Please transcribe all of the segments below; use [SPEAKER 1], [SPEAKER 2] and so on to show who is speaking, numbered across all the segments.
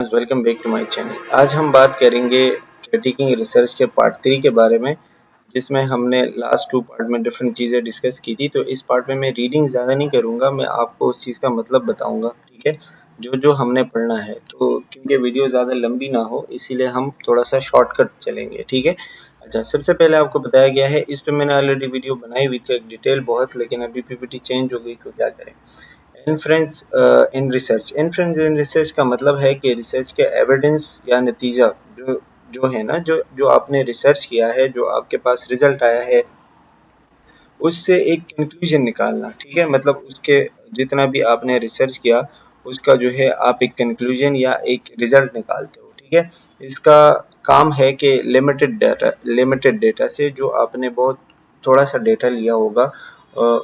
[SPEAKER 1] Welcome back to my channel. आज हम बात करेंगे क्रिटिकिंग रिसर्च के पार्ट 3 के बारे में, जिसमें हमने लास्ट 2 पार्ट में डिफरेंट चीज़ें डिस्कस की थी। तो इस पार्ट में मैं रीडिंग ज़्यादा नहीं करूँगा, मैं आपको उस चीज़ का मतलब बताऊँगा, ठीक है, जो जो हमने पढ़ना है। तो क्योंकि वीडियो ज़्यादा लंबी ना हो, इसीलिए हम थोड़ा सा शॉर्टकट चलेंगे, ठीक है। अच्छा, सबसे पहले आपको बताया गया है, इस पर मैंने ऑलरेडी वीडियो बनाई हुई थी, एक डिटेल बहुत, लेकिन अभी पीपीटी चेंज हो गई तो क्या करें। इन्फ्रेंस इन रिसर्च का मतलब है कि रिसर्च के एविडेंस या नतीजा जो जो है ना, जो जो आपने रिसर्च किया है, जो आपके पास रिजल्ट आया है, उससे एक कंक्लूजन निकालना, ठीक है। मतलब उसके जितना भी आपने रिसर्च किया, उसका जो है आप एक कंक्लूजन या एक रिजल्ट निकालते हो, ठीक है। इसका काम है कि लिमिटेड डेटा से, जो आपने बहुत थोड़ा सा डेटा लिया होगा,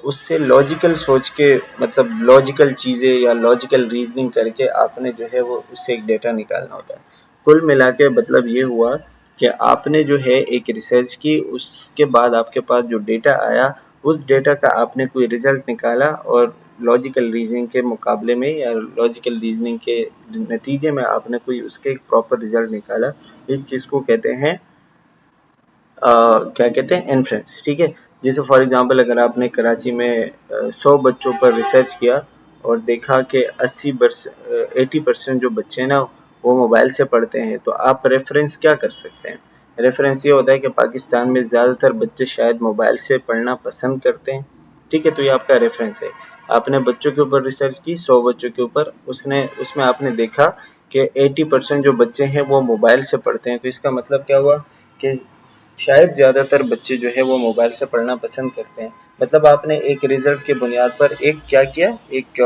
[SPEAKER 1] उससे लॉजिकल सोच के, मतलब लॉजिकल चीज़ें या लॉजिकल रीजनिंग करके आपने जो है वो उससे एक डेटा निकालना होता है। कुल मिला के मतलब ये हुआ कि आपने जो है एक रिसर्च की, उसके बाद आपके पास जो डेटा आया, उस डेटा का आपने कोई रिजल्ट निकाला, और लॉजिकल रीजनिंग के मुकाबले में या लॉजिकल रीजनिंग के नतीजे में आपने कोई उसके एक प्रॉपर रिजल्ट निकाला। इस चीज़ को कहते हैं क्या कहते हैं, इन्फ्रेंस, ठीक है। जैसे फॉर एग्जांपल, अगर आपने कराची में 100 बच्चों पर रिसर्च किया और देखा कि 80% जो बच्चे हैं ना, वो मोबाइल से पढ़ते हैं, तो आप रेफरेंस क्या कर सकते हैं। रेफरेंस ये होता है कि पाकिस्तान में ज़्यादातर बच्चे शायद मोबाइल से पढ़ना पसंद करते हैं, ठीक है। तो ये आपका रेफरेंस है। आपने बच्चों के ऊपर रिसर्च की, 100 बच्चों के ऊपर, उसमें आपने देखा कि 80% जो बच्चे हैं वो मोबाइल से पढ़ते हैं। तो इसका मतलब क्या हुआ कि शायद ज़्यादातर बच्चे जो है वो मोबाइल से पढ़ना पसंद करते हैं। मतलब आपने एक रिजल्ट के बुनियाद पर एक क्या किया, एक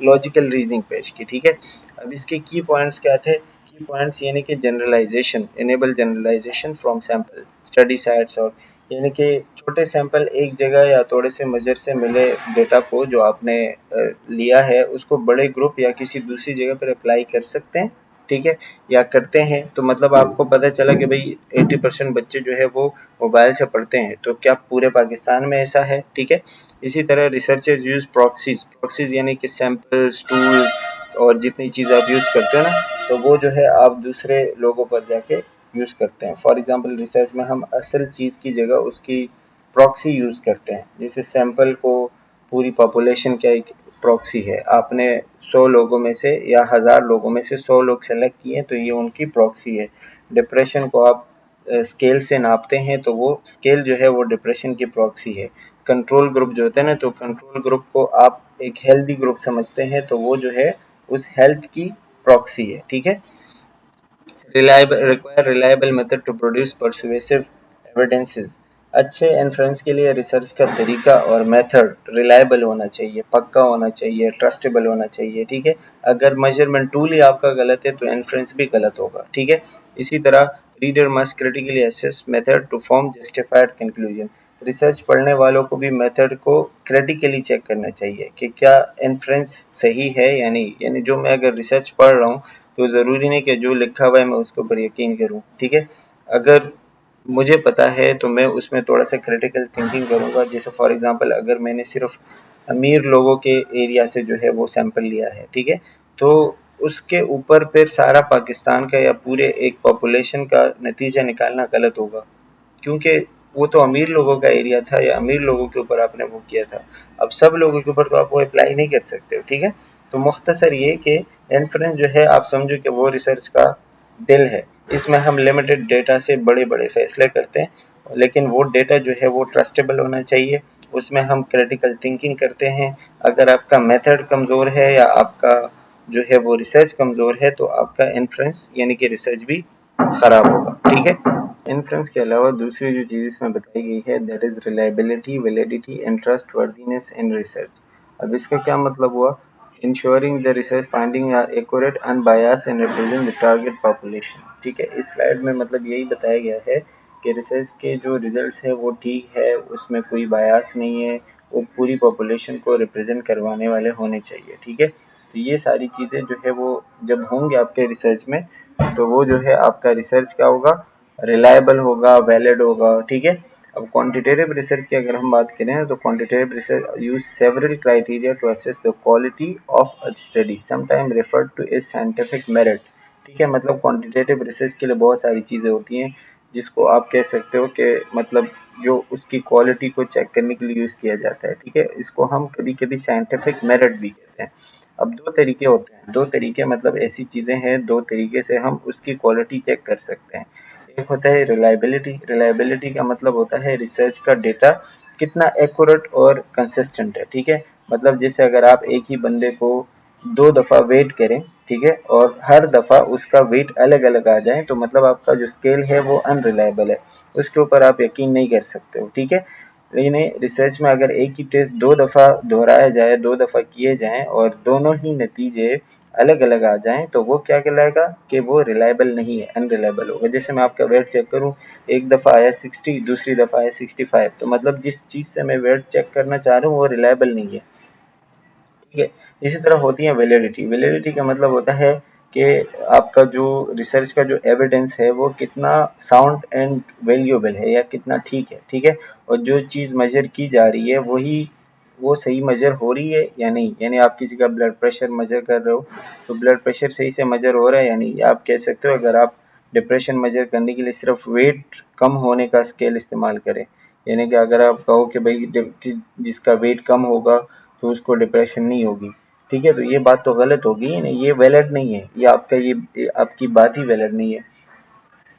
[SPEAKER 1] लॉजिकल रीजनिंग पेश की, ठीक है। अब इसके की पॉइंट्स क्या थे। की पॉइंट्स यानी कि generalisation, enable generalisation from sample study sets, और यानी कि छोटे सैंपल एक जगह या थोड़े से मेजर से मिले डेटा को जो आपने लिया है, उसको बड़े ग्रुप या किसी दूसरी जगह पर अप्लाई कर सकते हैं, ठीक है, या करते हैं। तो मतलब आपको पता चला कि भाई 80% बच्चे जो है वो मोबाइल से पढ़ते हैं, तो क्या पूरे पाकिस्तान में ऐसा है, ठीक है। इसी तरह रिसर्चर्स यूज प्रॉक्सीज यानी कि सैंपल टूल, और जितनी चीज़ आप यूज़ करते हो ना, तो वो जो है आप दूसरे लोगों पर जाके यूज़ करते हैं। फॉर एग्जांपल, रिसर्च में हम असल चीज़ की जगह उसकी प्रॉक्सी यूज़ करते हैं। जैसे सैंपल को पूरी पॉपुलेशन का एक प्रॉक्सी है, आपने 100 लोगों में से या 1000 लोगों में से 100 लोग सेलेक्ट किए, तो ये उनकी प्रॉक्सी है। डिप्रेशन को आप स्केल से नापते हैं, तो वो स्केल जो है वो डिप्रेशन की प्रॉक्सी है। कंट्रोल ग्रुप जो होता है ना, तो कंट्रोल ग्रुप को आप एक हेल्दी ग्रुप समझते हैं, तो वो जो है उस हेल्थ की प्रॉक्सी है, ठीक है। Reliable method to produce persuasive evidences. अच्छे इन्फ्रेंस के लिए रिसर्च का तरीका और मेथड रिलायबल होना चाहिए, पक्का होना चाहिए, ट्रस्टेबल होना चाहिए, ठीक है। अगर मेजरमेंट टूल ही आपका गलत है, तो इन्फ्रेंस भी गलत होगा, ठीक है। इसी तरह reader must critically assess method to form justified conclusion. Research पढ़ने वालों को भी मेथड को क्रिटिकली चेक करना चाहिए कि क्या इन्फ्रेंस सही है या नहीं। यानी जो मैं अगर रिसर्च पढ़ रहा हूँ, तो ज़रूरी नहीं कि जो लिखा हुआ है मैं उसके ऊपर यकीन करूँ, ठीक है। अगर मुझे पता है तो मैं उसमें थोड़ा सा क्रिटिकल थिंकिंग करूँगा। जैसे फॉर एग्जांपल, अगर मैंने सिर्फ अमीर लोगों के एरिया से जो है वो सैंपल लिया है, ठीक है, तो उसके ऊपर फिर सारा पाकिस्तान का या पूरे एक पॉपुलेशन का नतीजा निकालना गलत होगा, क्योंकि वो तो अमीर लोगों का एरिया था या अमीर लोगों के ऊपर आपने वो किया था। अब सब लोगों के ऊपर तो आप वो अप्लाई नहीं कर सकते हो, ठीक है। तो मुख्तसर ये कि इन्फ्रेंस जो है, आप समझो कि वो रिसर्च का दिल है। इसमें हम लिमिटेड डेटा से बड़े बड़े फैसले करते हैं, लेकिन वो डेटा जो है वो ट्रस्टेबल होना चाहिए। उसमें हम क्रिटिकल थिंकिंग करते हैं। अगर आपका मेथड कमज़ोर है या आपका जो है वो रिसर्च कमज़ोर है, तो आपका इन्फ्रेंस यानी कि रिसर्च भी ख़राब होगा, ठीक है। इन्फ्रेंस के अलावा दूसरी जो चीज़ इसमें बताई गई है, that is reliability, validity and trustworthiness in research. अब इसका क्या मतलब हुआ। Ensuring the research finding are accurate, unbiased and represent the target population, ठीक है। इस स्लाइड में मतलब यही बताया गया है कि रिसर्च के जो रिजल्ट्स है वो ठीक है, उसमें कोई बायस नहीं है, वो पूरी पॉपुलेशन को रिप्रेजेंट करवाने वाले होने चाहिए, ठीक है। तो ये सारी चीज़ें जो है वो जब होंगे आपके रिसर्च में, तो वो जो है आपका रिसर्च क्या होगा, रिलायबल होगा, वैलिड होगा, ठीक है। अब क्वांटिटेटिव रिसर्च की अगर हम बात करें, तो quantitative research use several criteria to assess the quality of a study, sometime referred to as scientific merit, ठीक है। मतलब क्वांटिटेटिव रिसर्च के लिए बहुत सारी चीज़ें होती हैं जिसको आप कह सकते हो कि मतलब जो उसकी क्वालिटी को चेक करने के लिए यूज़ किया जाता है, ठीक है। इसको हम कभी-कभी साइंटिफिक मेथड भी कहते हैं। अब 2 तरीके होते हैं, 2 तरीके मतलब ऐसी चीज़ें हैं, 2 तरीके से हम उसकी क्वालिटी चेक कर सकते हैं। एक होता है रिलायबिलिटी, रिलायबिलिटी का मतलब होता है रिसर्च का डेटा कितना एक्यूरेट और कंसिस्टेंट है, ठीक है। मतलब जैसे अगर आप एक ही बंदे को 2 दफ़ा वेट करें, ठीक है, और हर दफ़ा उसका वेट अलग-अलग आ जाए, तो मतलब आपका जो स्केल है वो अनरिलायबल है, उसके ऊपर आप यकीन नहीं कर सकते हो, ठीक है। लेकिन रिसर्च में अगर एक ही टेस्ट 2 दफ़ा दोहराया जाए, 2 दफ़ा किए जाएँ और दोनों ही नतीजे अलग-अलग आ जाएँ, तो वो क्या कहलाएगा कि वो रिलायबल नहीं है, अनरिलायबल होगा। जैसे मैं आपका वेट चेक करूँ, एक दफ़ा आया 60, दूसरी दफ़ा आया 65, तो मतलब जिस चीज़ से मैं वेट चेक करना चाह रहा हूँ वो रिलायबल नहीं है, ठीक है। इसी तरह होती है वैलिडिटी, वैलिडिटी का मतलब होता है कि आपका जो रिसर्च का जो एविडेंस है वो कितना साउंड एंड वैल्यूएबल है या कितना ठीक है, और जो चीज़ मेजर की जा रही है वही वो सही मेजर हो रही है या नहीं। यानी आप किसी का ब्लड प्रेशर मेजर कर रहे हो, तो ब्लड प्रेशर सही से मेजर हो रहा है या नहीं। या आप कह सकते हो अगर आप डिप्रेशन मेजर करने के लिए सिर्फ वेट कम होने का स्केल इस्तेमाल करें, यानी कि अगर आप कहो कि भाई जिसका वेट कम होगा तो उसको डिप्रेशन नहीं होगी, ठीक है, तो ये बात तो गलत होगी, नहीं, ये वैलिड नहीं है, ये आपका ये आपकी बात ही वैलिड नहीं है,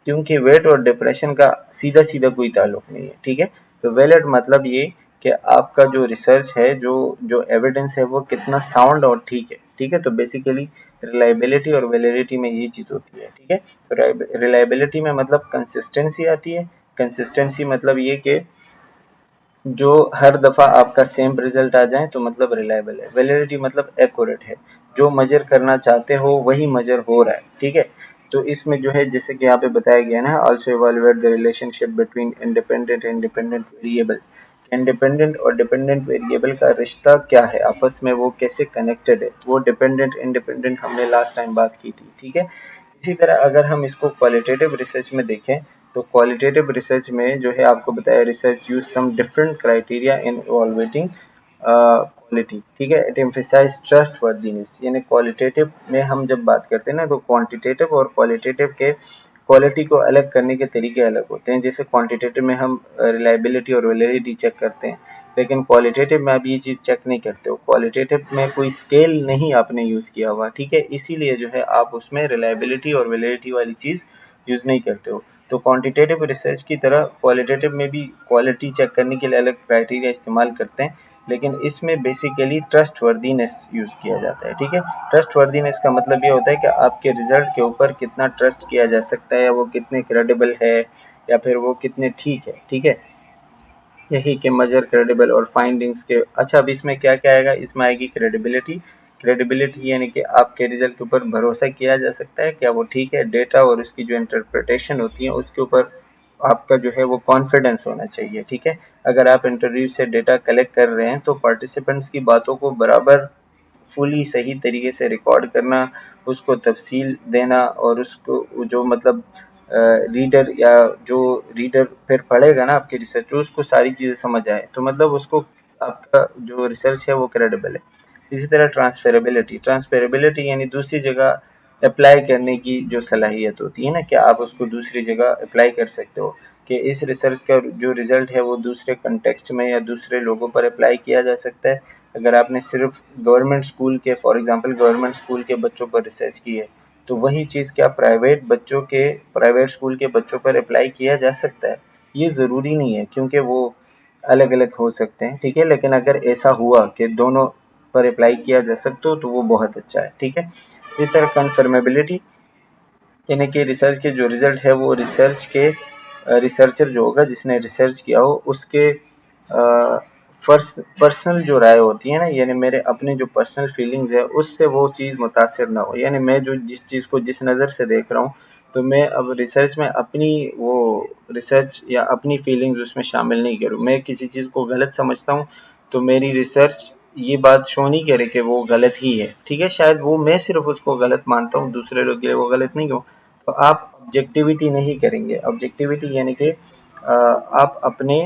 [SPEAKER 1] क्योंकि वेट और डिप्रेशन का सीधा सीधा कोई ताल्लुक नहीं है, ठीक है। तो वैलिड मतलब ये कि आपका जो रिसर्च है, जो जो एविडेंस है वो कितना साउंड और ठीक है। तो बेसिकली रिलायबिलिटी और वैलिडिटी में ये चीज़ होती है, ठीक है। तो रिलायबिलिटी में मतलब कंसिस्टेंसी आती है, कंसिस्टेंसी मतलब ये कि जो हर दफ़ा आपका सेम रिजल्ट आ जाए तो मतलब रिलायबल है। वैलिडिटी मतलब एक्यूरेट है, जो मेजर करना चाहते हो वही मेजर हो रहा है, ठीक है। तो इसमें जो है जैसे कि यहाँ पे बताया गया ना, also evaluate the relationship between independent and dependent variables. Independent और डिपेंडेंट वेरिएबल का रिश्ता क्या है, आपस में वो कैसे कनेक्टेड है, वो डिपेंडेंट इंडिपेंडेंट हमने लास्ट टाइम बात की थी, ठीक है। इसी तरह अगर हम इसको क्वालिटेटिव रिसर्च में देखें, तो क्वालिटेटिव रिसर्च में जो है आपको बताया research use some different criteria in evaluating quality, ठीक है। इट एम्फसाइज ट्रस्टवर्दीनेस, यानी क्वालिटेटिव में हम जब बात करते हैं ना, तो क्वांटिटेटिव और क्वालिटेटिव के क्वालिटी को अलग करने के तरीके अलग होते हैं। जैसे क्वांटिटेटिव में हम रिलायबिलिटी और वैलिडिटी चेक करते हैं, लेकिन क्वालिटेटिव में आप ये चीज़ चेक नहीं करते हो, क्वालिटेटिव में कोई स्केल नहीं आपने यूज़ किया हुआ, ठीक है। इसीलिए जो है आप उसमें रिलायबिलिटी और वैलिडिटी वाली चीज़ यूज़ नहीं करते हो। तो क्वांटिटेटिव रिसर्च की तरह क्वालिटेटिव में भी क्वालिटी चेक करने के लिए अलग क्राइटेरिया इस्तेमाल करते हैं, लेकिन इसमें बेसिकली ट्रस्टवर्दीनेस यूज़ किया जाता है, ठीक है। ट्रस्टवर्दीनेस का मतलब ये होता है कि आपके रिजल्ट के ऊपर कितना ट्रस्ट किया जा सकता है, या वो कितने क्रेडिबल है, या फिर वो कितने ठीक है। यही कि मेजर क्रेडिबल और फाइंडिंग्स के। अच्छा, अब इसमें क्या क्या आएगा, इसमें आएगी क्रेडिबिलिटी। क्रेडिबिलिटी यानी कि आपके रिजल्ट के ऊपर भरोसा किया जा सकता है, क्या वो ठीक है। डेटा और उसकी जो इंटरप्रिटेशन होती है उसके ऊपर आपका जो है वो कॉन्फिडेंस होना चाहिए, ठीक है। अगर आप इंटरव्यू से डेटा कलेक्ट कर रहे हैं तो पार्टिसिपेंट्स की बातों को बराबर फुली सही तरीके से रिकॉर्ड करना, उसको तफसील देना, और उसको जो मतलब रीडर या जो रीडर फिर पढ़ेगा ना आपकी रिसर्च, तो उसको सारी चीज़ें समझ आए, तो मतलब उसको आपका जो रिसर्च है वो क्रेडिबल है। इसी तरह ट्रांसफेरेबिलिटी, ट्रांसफेरेबिलिटी यानी दूसरी जगह अप्लाई करने की जो सलाहियत होती है ना, कि आप उसको दूसरी जगह अप्लाई कर सकते हो, कि इस रिसर्च का जो रिज़ल्ट है वो दूसरे कंटेक्स्ट में या दूसरे लोगों पर अप्लाई किया जा सकता है। अगर आपने सिर्फ गवर्नमेंट स्कूल के, फॉर एग्जांपल गवर्नमेंट स्कूल के बच्चों पर रिसर्च की है, तो वही चीज़ क्या प्राइवेट स्कूल के बच्चों पर अप्लाई किया जा सकता है। ये ज़रूरी नहीं है, क्योंकि वो अलग अलग हो सकते हैं, ठीक है। लेकिन अगर ऐसा हुआ कि दोनों पर अप्लाई किया जा सकता हो तो वो बहुत अच्छा है, ठीक है। इस तरह कन्फर्मेबिलिटी, यानी कि रिसर्च के जो रिज़ल्ट है वो रिसर्चर जो होगा जिसने रिसर्च किया हो उसके पर्सनल जो राय होती है ना, यानी मेरे अपने जो पर्सनल फीलिंग्स है उससे वो चीज़ मुतासिर ना हो। यानी मैं जो जिस चीज़ को जिस नज़र से देख रहा हूँ, तो मैं अब रिसर्च में अपनी वो रिसर्च या अपनी फीलिंग्स उसमें शामिल नहीं करूँ। मैं किसी चीज़ को गलत समझता हूँ तो मेरी रिसर्च ये बात शो नहीं करे कि वो गलत ही है, ठीक है। शायद वो मैं सिर्फ उसको गलत मानता हूँ, दूसरे लोग के लिए वो गलत नहीं हो। तो आप ऑब्जेक्टिविटी नहीं करेंगे। ऑब्जेक्टिविटी यानी कि आप अपने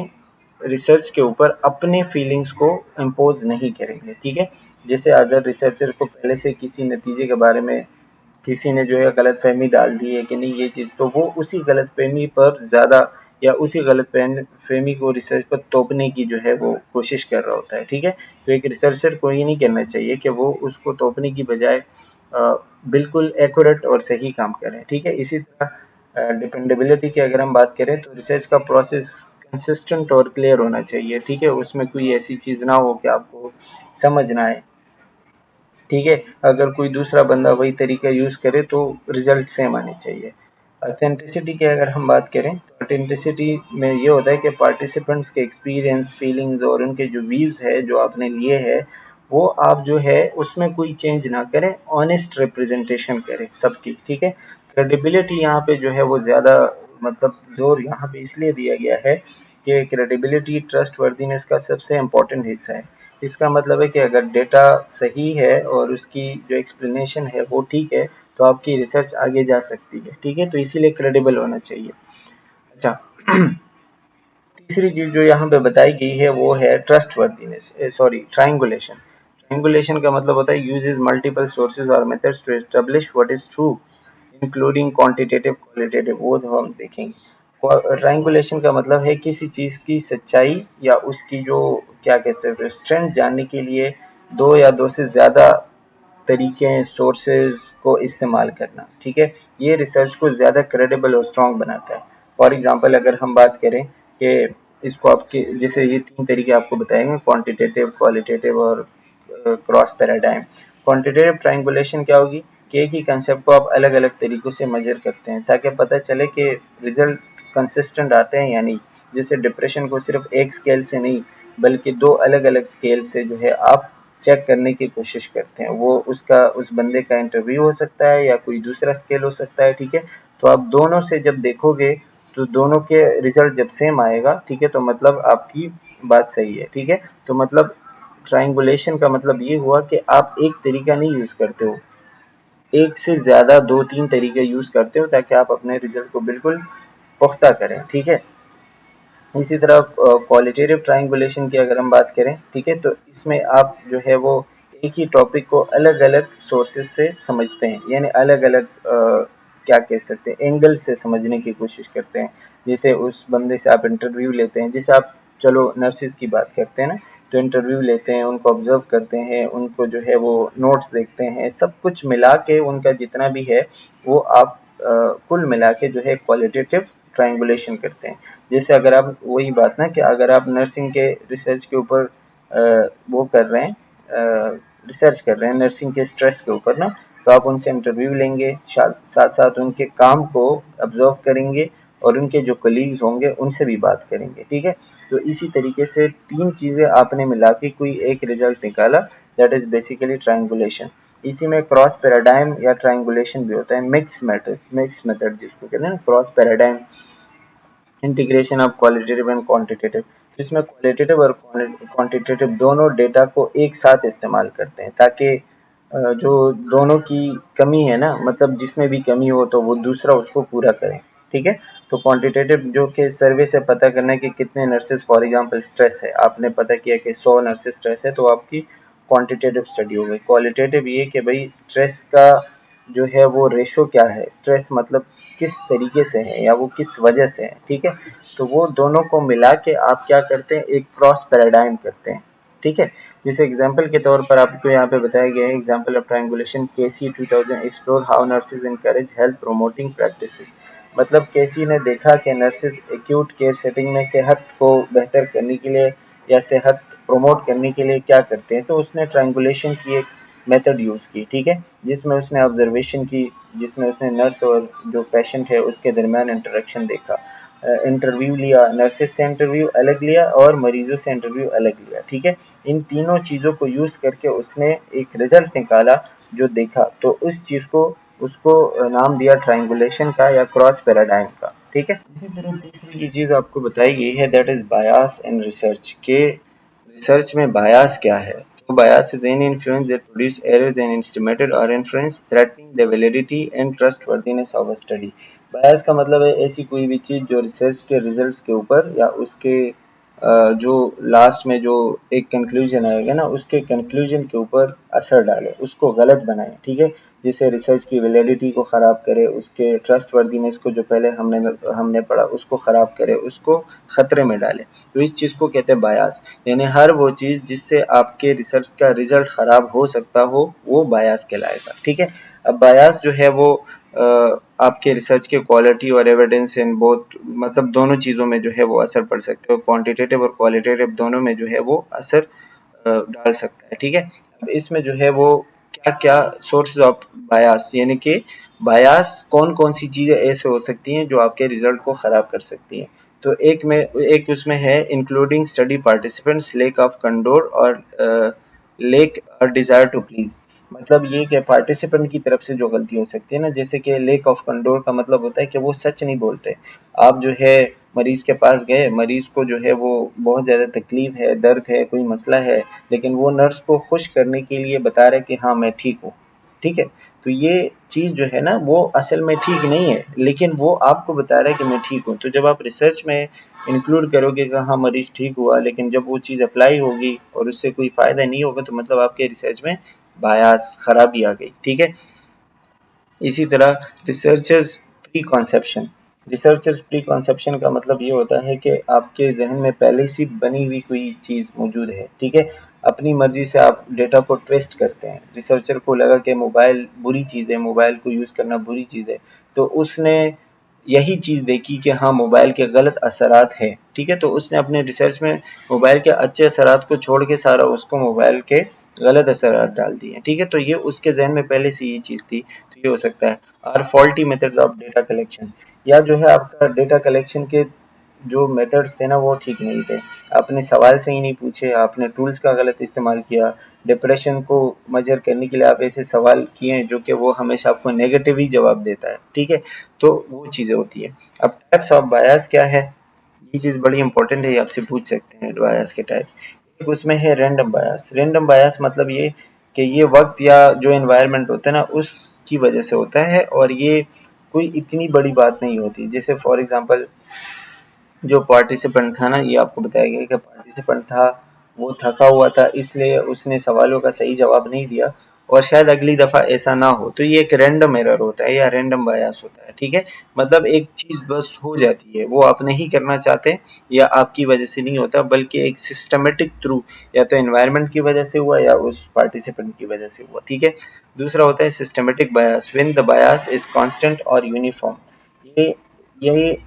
[SPEAKER 1] रिसर्च के ऊपर अपने फीलिंग्स को इम्पोज नहीं करेंगे, ठीक है। जैसे अगर रिसर्चर को पहले से किसी नतीजे के बारे में किसी ने जो है गलतफहमी डाल दी है कि नहीं ये चीज़, तो वो उसी गलतफहमी पर ज़्यादा या उसी गलतफहमी को रिसर्च पर थोपने की जो है वो कोशिश कर रहा होता है, ठीक है। तो एक रिसर्चर को ये नहीं करना चाहिए कि वो उसको थोपने की बजाय बिल्कुल एक्यूरेट और सही काम करें, ठीक है। इसी तरह डिपेंडेबिलिटी की अगर हम बात करें तो रिसर्च का प्रोसेस कंसिस्टेंट और क्लियर होना चाहिए, ठीक है। उसमें कोई ऐसी चीज़ ना हो कि आपको समझ ना आए, ठीक है। अगर कोई दूसरा बंदा वही तरीका यूज़ करे तो रिजल्ट सेम आने चाहिए। ऑथेंटिसिटी की अगर हम बात करें तो ऑथेंटिसिटी में ये होता है कि पार्टिसिपेंट्स के एक्सपीरियंस, फीलिंग्स और उनके जो व्यूज़ है जो आपने लिए हैं, वो आप जो है उसमें कोई चेंज ना करें, ऑनेस्ट रिप्रेजेंटेशन करें सबकी, ठीक है। क्रेडिबिलिटी यहाँ पे जो है वो ज़्यादा मतलब ज़ोर यहाँ पे इसलिए दिया गया है कि क्रेडिबिलिटी ट्रस्टवर्दीनेस का सबसे इम्पोर्टेंट हिस्सा है। इसका मतलब है कि अगर डेटा सही है और उसकी जो एक्सप्लेनेशन है वो ठीक है, तो आपकी रिसर्च आगे जा सकती है, ठीक है। तो इसीलिए क्रेडिबल होना चाहिए। अच्छा, तीसरी चीज़ जो यहाँ पे बताई गई है वो है ट्रस्टवर्दीनेस, सॉरी ट्रायंगुलेशन। ट्रायंगुलेशन का मतलब होता है यूजेस मल्टीपल सोर्सेज और methods to establish what is true, including quantitative qualitative, वो तो हम देखेंगे। ट्रायंगुलेशन का मतलब है किसी चीज़ की सच्चाई या उसकी जो क्या कह सकते हैं स्ट्रेंथ जानने के लिए दो या दो से ज़्यादा तरीके सोर्सेज को इस्तेमाल करना, ठीक है। ये रिसर्च को ज़्यादा क्रेडिबल और स्ट्रॉन्ग बनाता है। फॉर एग्जांपल अगर हम बात करें कि इसको आपके जैसे ये 3 तरीके आपको बताएँगे, क्वांटिटेटिव, क्वालिटेटिव और क्रॉस पैराडाइम। क्वांटिटेटिव ट्रायंगुलेशन क्या होगी कि एक ही कंसेप्ट को आप अलग-अलग तरीकों से मेजर करते हैं ताकि पता चले कि रिजल्ट कंसिस्टेंट आते हैं या नहीं। जैसे डिप्रेशन को सिर्फ एक स्केल से नहीं बल्कि 2 अलग-अलग स्केल से जो है आप चेक करने की कोशिश करते हैं। वो उसका उस बंदे का इंटरव्यू हो सकता है या कोई दूसरा स्केल हो सकता है, ठीक है। तो आप दोनों से जब देखोगे तो दोनों के रिजल्ट जब सेम आएगा, ठीक है, तो मतलब आपकी बात सही है, ठीक है। तो मतलब ट्रायंगुलेशन का मतलब ये हुआ कि आप एक तरीका नहीं यूज़ करते हो, एक से ज़्यादा 2-3 तरीके यूज़ करते हो ताकि आप अपने रिजल्ट को बिल्कुल पुख्ता करें, ठीक है। इसी तरह क्वालिटेटिव ट्रायंगुलेशन की अगर हम बात करें, ठीक है, तो इसमें आप जो है वो एक ही टॉपिक को अलग-अलग सोर्सेज़ से समझते हैं, यानी अलग-अलग क्या कह सकते हैं एंगल से समझने की कोशिश करते हैं। जैसे उस बंदे से आप इंटरव्यू लेते हैं, जैसे आप चलो नर्सिज़ की बात करते हैं ना, तो इंटरव्यू लेते हैं, उनको ऑब्ज़र्व करते हैं, उनको जो है वो नोट्स देखते हैं, सब कुछ मिला के उनका जितना भी है वो आप कुल मिला के जो है क्वालिटेटिव ट्रायंगुलेशन करते हैं। जैसे अगर आप वही बात ना कि अगर आप नर्सिंग के रिसर्च के ऊपर वो कर रहे हैं, रिसर्च कर रहे हैं नर्सिंग के स्ट्रेस के ऊपर ना, तो आप उनसे इंटरव्यू लेंगे, साथ साथ उनके काम को ऑब्जर्व करेंगे और उनके जो कलीग्स होंगे उनसे भी बात करेंगे, ठीक है। तो इसी तरीके से 3 चीज़ें आपने मिला के कोई एक रिजल्ट निकाला, दैट इज़ बेसिकली ट्रायंगुलेशन। इसी में क्रॉस पैराडाइम या ट्रायंगुलेशन भी होता है, मिक्स मेथड जिसको कहते हैं ना, cross paradigm integration of qualitative and quantitative. इसमें क्वालिटेटिव और क्वांटिटेटिव दोनों डेटा को एक साथ इस्तेमाल करते हैं ताकि जो दोनों की कमी है ना, मतलब जिसमें भी कमी हो तो वो दूसरा उसको पूरा करे, ठीक है। तो क्वांटिटेटिव जो कि सर्वे से पता करना है कि कितने नर्सेज फॉर एग्जांपल स्ट्रेस है, आपने पता किया कि 100 नर्सेज स्ट्रेस है तो आपकी क्वांटिटेटिव स्टडी हो गई। क्वालिटेटिव ये कि भाई स्ट्रेस का जो है वो रेशो क्या है, स्ट्रेस मतलब किस तरीके से है या वो किस वजह से है, ठीक है। तो वो दोनों को मिला के आप क्या करते हैं, एक क्रॉस पैराडाइम करते हैं, ठीक है। जैसे एग्जांपल के तौर पर आपको यहाँ पे बताया गया है example of triangulation Casey 2000 explore how nurses encourage health promoting practices. मतलब केसी ने देखा कि नर्सेज एक्यूट केयर सेटिंग में सेहत को बेहतर करने के लिए या सेहत प्रमोट करने के लिए क्या करते हैं, तो उसने ट्रायंगुलेशन की एक मेथड यूज़ की, ठीक है, जिसमें उसने ऑब्जर्वेशन की, जिसमें उसने नर्स और जो पेशेंट है उसके दरमियान इंटरेक्शन देखा, इंटरव्यू लिया, नर्सेज से इंटरव्यू अलग लिया और मरीजों से इंटरव्यू अलग लिया, ठीक है। इन तीनों चीज़ों को यूज़ करके उसने एक रिजल्ट निकाला जो देखा, तो उस चीज़ को उसको नाम दिया ट्रायंगुलेशन का या क्रॉस पैराडाइम का, ठीक है। इसी तरह तीसरी की चीज़ आपको बताई गई है that is bias in research, के रिसर्च में बायास क्या है। तो bias is any influence that produce errors in estimated और influence threatening the validity and trustworthiness of a study. Bias का मतलब है ऐसी कोई भी चीज़ जो रिसर्च के रिजल्ट्स के ऊपर या उसके जो लास्ट में जो एक कंक्लूजन आएगा ना, उसके कंक्लूजन के ऊपर असर डाले, उसको गलत बनाए, ठीक है, जिससे रिसर्च की वैलिडिटी को ख़राब करे, उसके ट्रस्टवर्दीनेस को जो पहले हमने पढ़ा उसको ख़राब करे, उसको ख़तरे में डाले। तो इस चीज़ को कहते हैं बायास, यानी हर वो चीज़ जिससे आपके रिसर्च का रिजल्ट ख़राब हो सकता हो वो बायास कहलाएगा, ठीक है। अब बायास जो है वो आपके रिसर्च के क्वालिटी और एविडेंस इन बोथ, मतलब दोनों चीज़ों में जो है वो असर पड़ सकता है, क्वांटिटेटिव और क्वालिटेटिव दोनों में जो है वो असर डाल सकता है, ठीक है। अब इसमें जो है वो क्या क्या सोर्सेज ऑफ बायास, यानी कि बायास कौन कौन सी चीज़ें ऐसे हो सकती हैं जो आपके रिजल्ट को ख़राब कर सकती हैं। तो एक उसमें है including study participants, lack of candour और लेक और डिज़ायर टू प्लीज़। मतलब ये कि पार्टिसिपेंट की तरफ से जो गलती हो सकती है ना, जैसे कि लेक ऑफ कंट्रोल का मतलब होता है कि वो सच नहीं बोलते। आप जो है मरीज़ के पास गए, मरीज़ को जो है वो बहुत ज़्यादा तकलीफ़ है, दर्द है, कोई मसला है, लेकिन वो नर्स को खुश करने के लिए बता रहा है कि हाँ मैं ठीक हूँ, ठीक है। तो ये चीज़ जो है ना वो असल में ठीक नहीं है, लेकिन वो आपको बता रहा है कि मैं ठीक हूँ। तो जब आप रिसर्च में इंक्लूड करोगे कि हाँ मरीज़ ठीक हुआ, लेकिन जब वो चीज़ अप्लाई होगी और उससे कोई फ़ायदा नहीं होगा, तो मतलब आपके रिसर्च में बायास खराबी आ गई, ठीक है। इसी तरह researchers pre conception, researchers pre conception का मतलब ये होता है कि आपके जहन में पहले से बनी हुई कोई चीज़ मौजूद है, ठीक है। अपनी मर्जी से आप डेटा को ट्विस्ट करते हैं। रिसर्चर को लगा कि मोबाइल बुरी चीज़ है, मोबाइल को यूज़ करना बुरी चीज़ है, तो उसने यही चीज़ देखी कि हाँ मोबाइल के गलत असरात है, ठीक है। तो उसने अपने रिसर्च में मोबाइल के अच्छे असरात को छोड़ के सारा उसको मोबाइल के गलत असरात डाल दिए, ठीक है। तो ये उसके जहन में पहले से ये चीज़ थी, तो ये हो सकता है। और faulty methods of data collection, या जो है आपका डेटा कलेक्शन के जो मेथड्स थे ना वो ठीक नहीं थे। आपने सवाल सही नहीं पूछे, आपने टूल्स का गलत इस्तेमाल किया, डिप्रेशन को मेजर करने के लिए आप ऐसे सवाल किए हैं जो कि वो हमेशा आपको नेगेटिव ही जवाब देता है, ठीक है। तो वो चीज़ें होती है। अब टाइप्स ऑफ बायस क्या है, ये चीज़ बड़ी इंपॉर्टेंट है, ये आपसे पूछ सकते हैं बायस के टाइप्स। एक उसमें है रैंडम बायस। रैंडम बायस मतलब ये कि ये वक्त या जो एनवायरनमेंट होता है ना उसकी वजह से होता है, और ये कोई इतनी बड़ी बात नहीं होती। जैसे फॉर एग्जांपल जो पार्टिसिपेंट था ना, ये आपको बताया गया कि पार्टिसिपेंट था, वो थका हुआ था इसलिए उसने सवालों का सही जवाब नहीं दिया, और शायद अगली दफ़ा ऐसा ना हो, तो ये एक रैंडम एरर होता है या रैंडम बायस होता है, ठीक है। मतलब एक चीज़ बस हो जाती है, वो आप नहीं करना चाहते या आपकी वजह से नहीं होता, बल्कि एक सिस्टमेटिक थ्रू या तो एनवायरनमेंट की वजह से हुआ या उस पार्टिसिपेंट की वजह से हुआ, ठीक है। दूसरा होता है systematic bias, when the bias is constant और यूनिफॉर्म। ये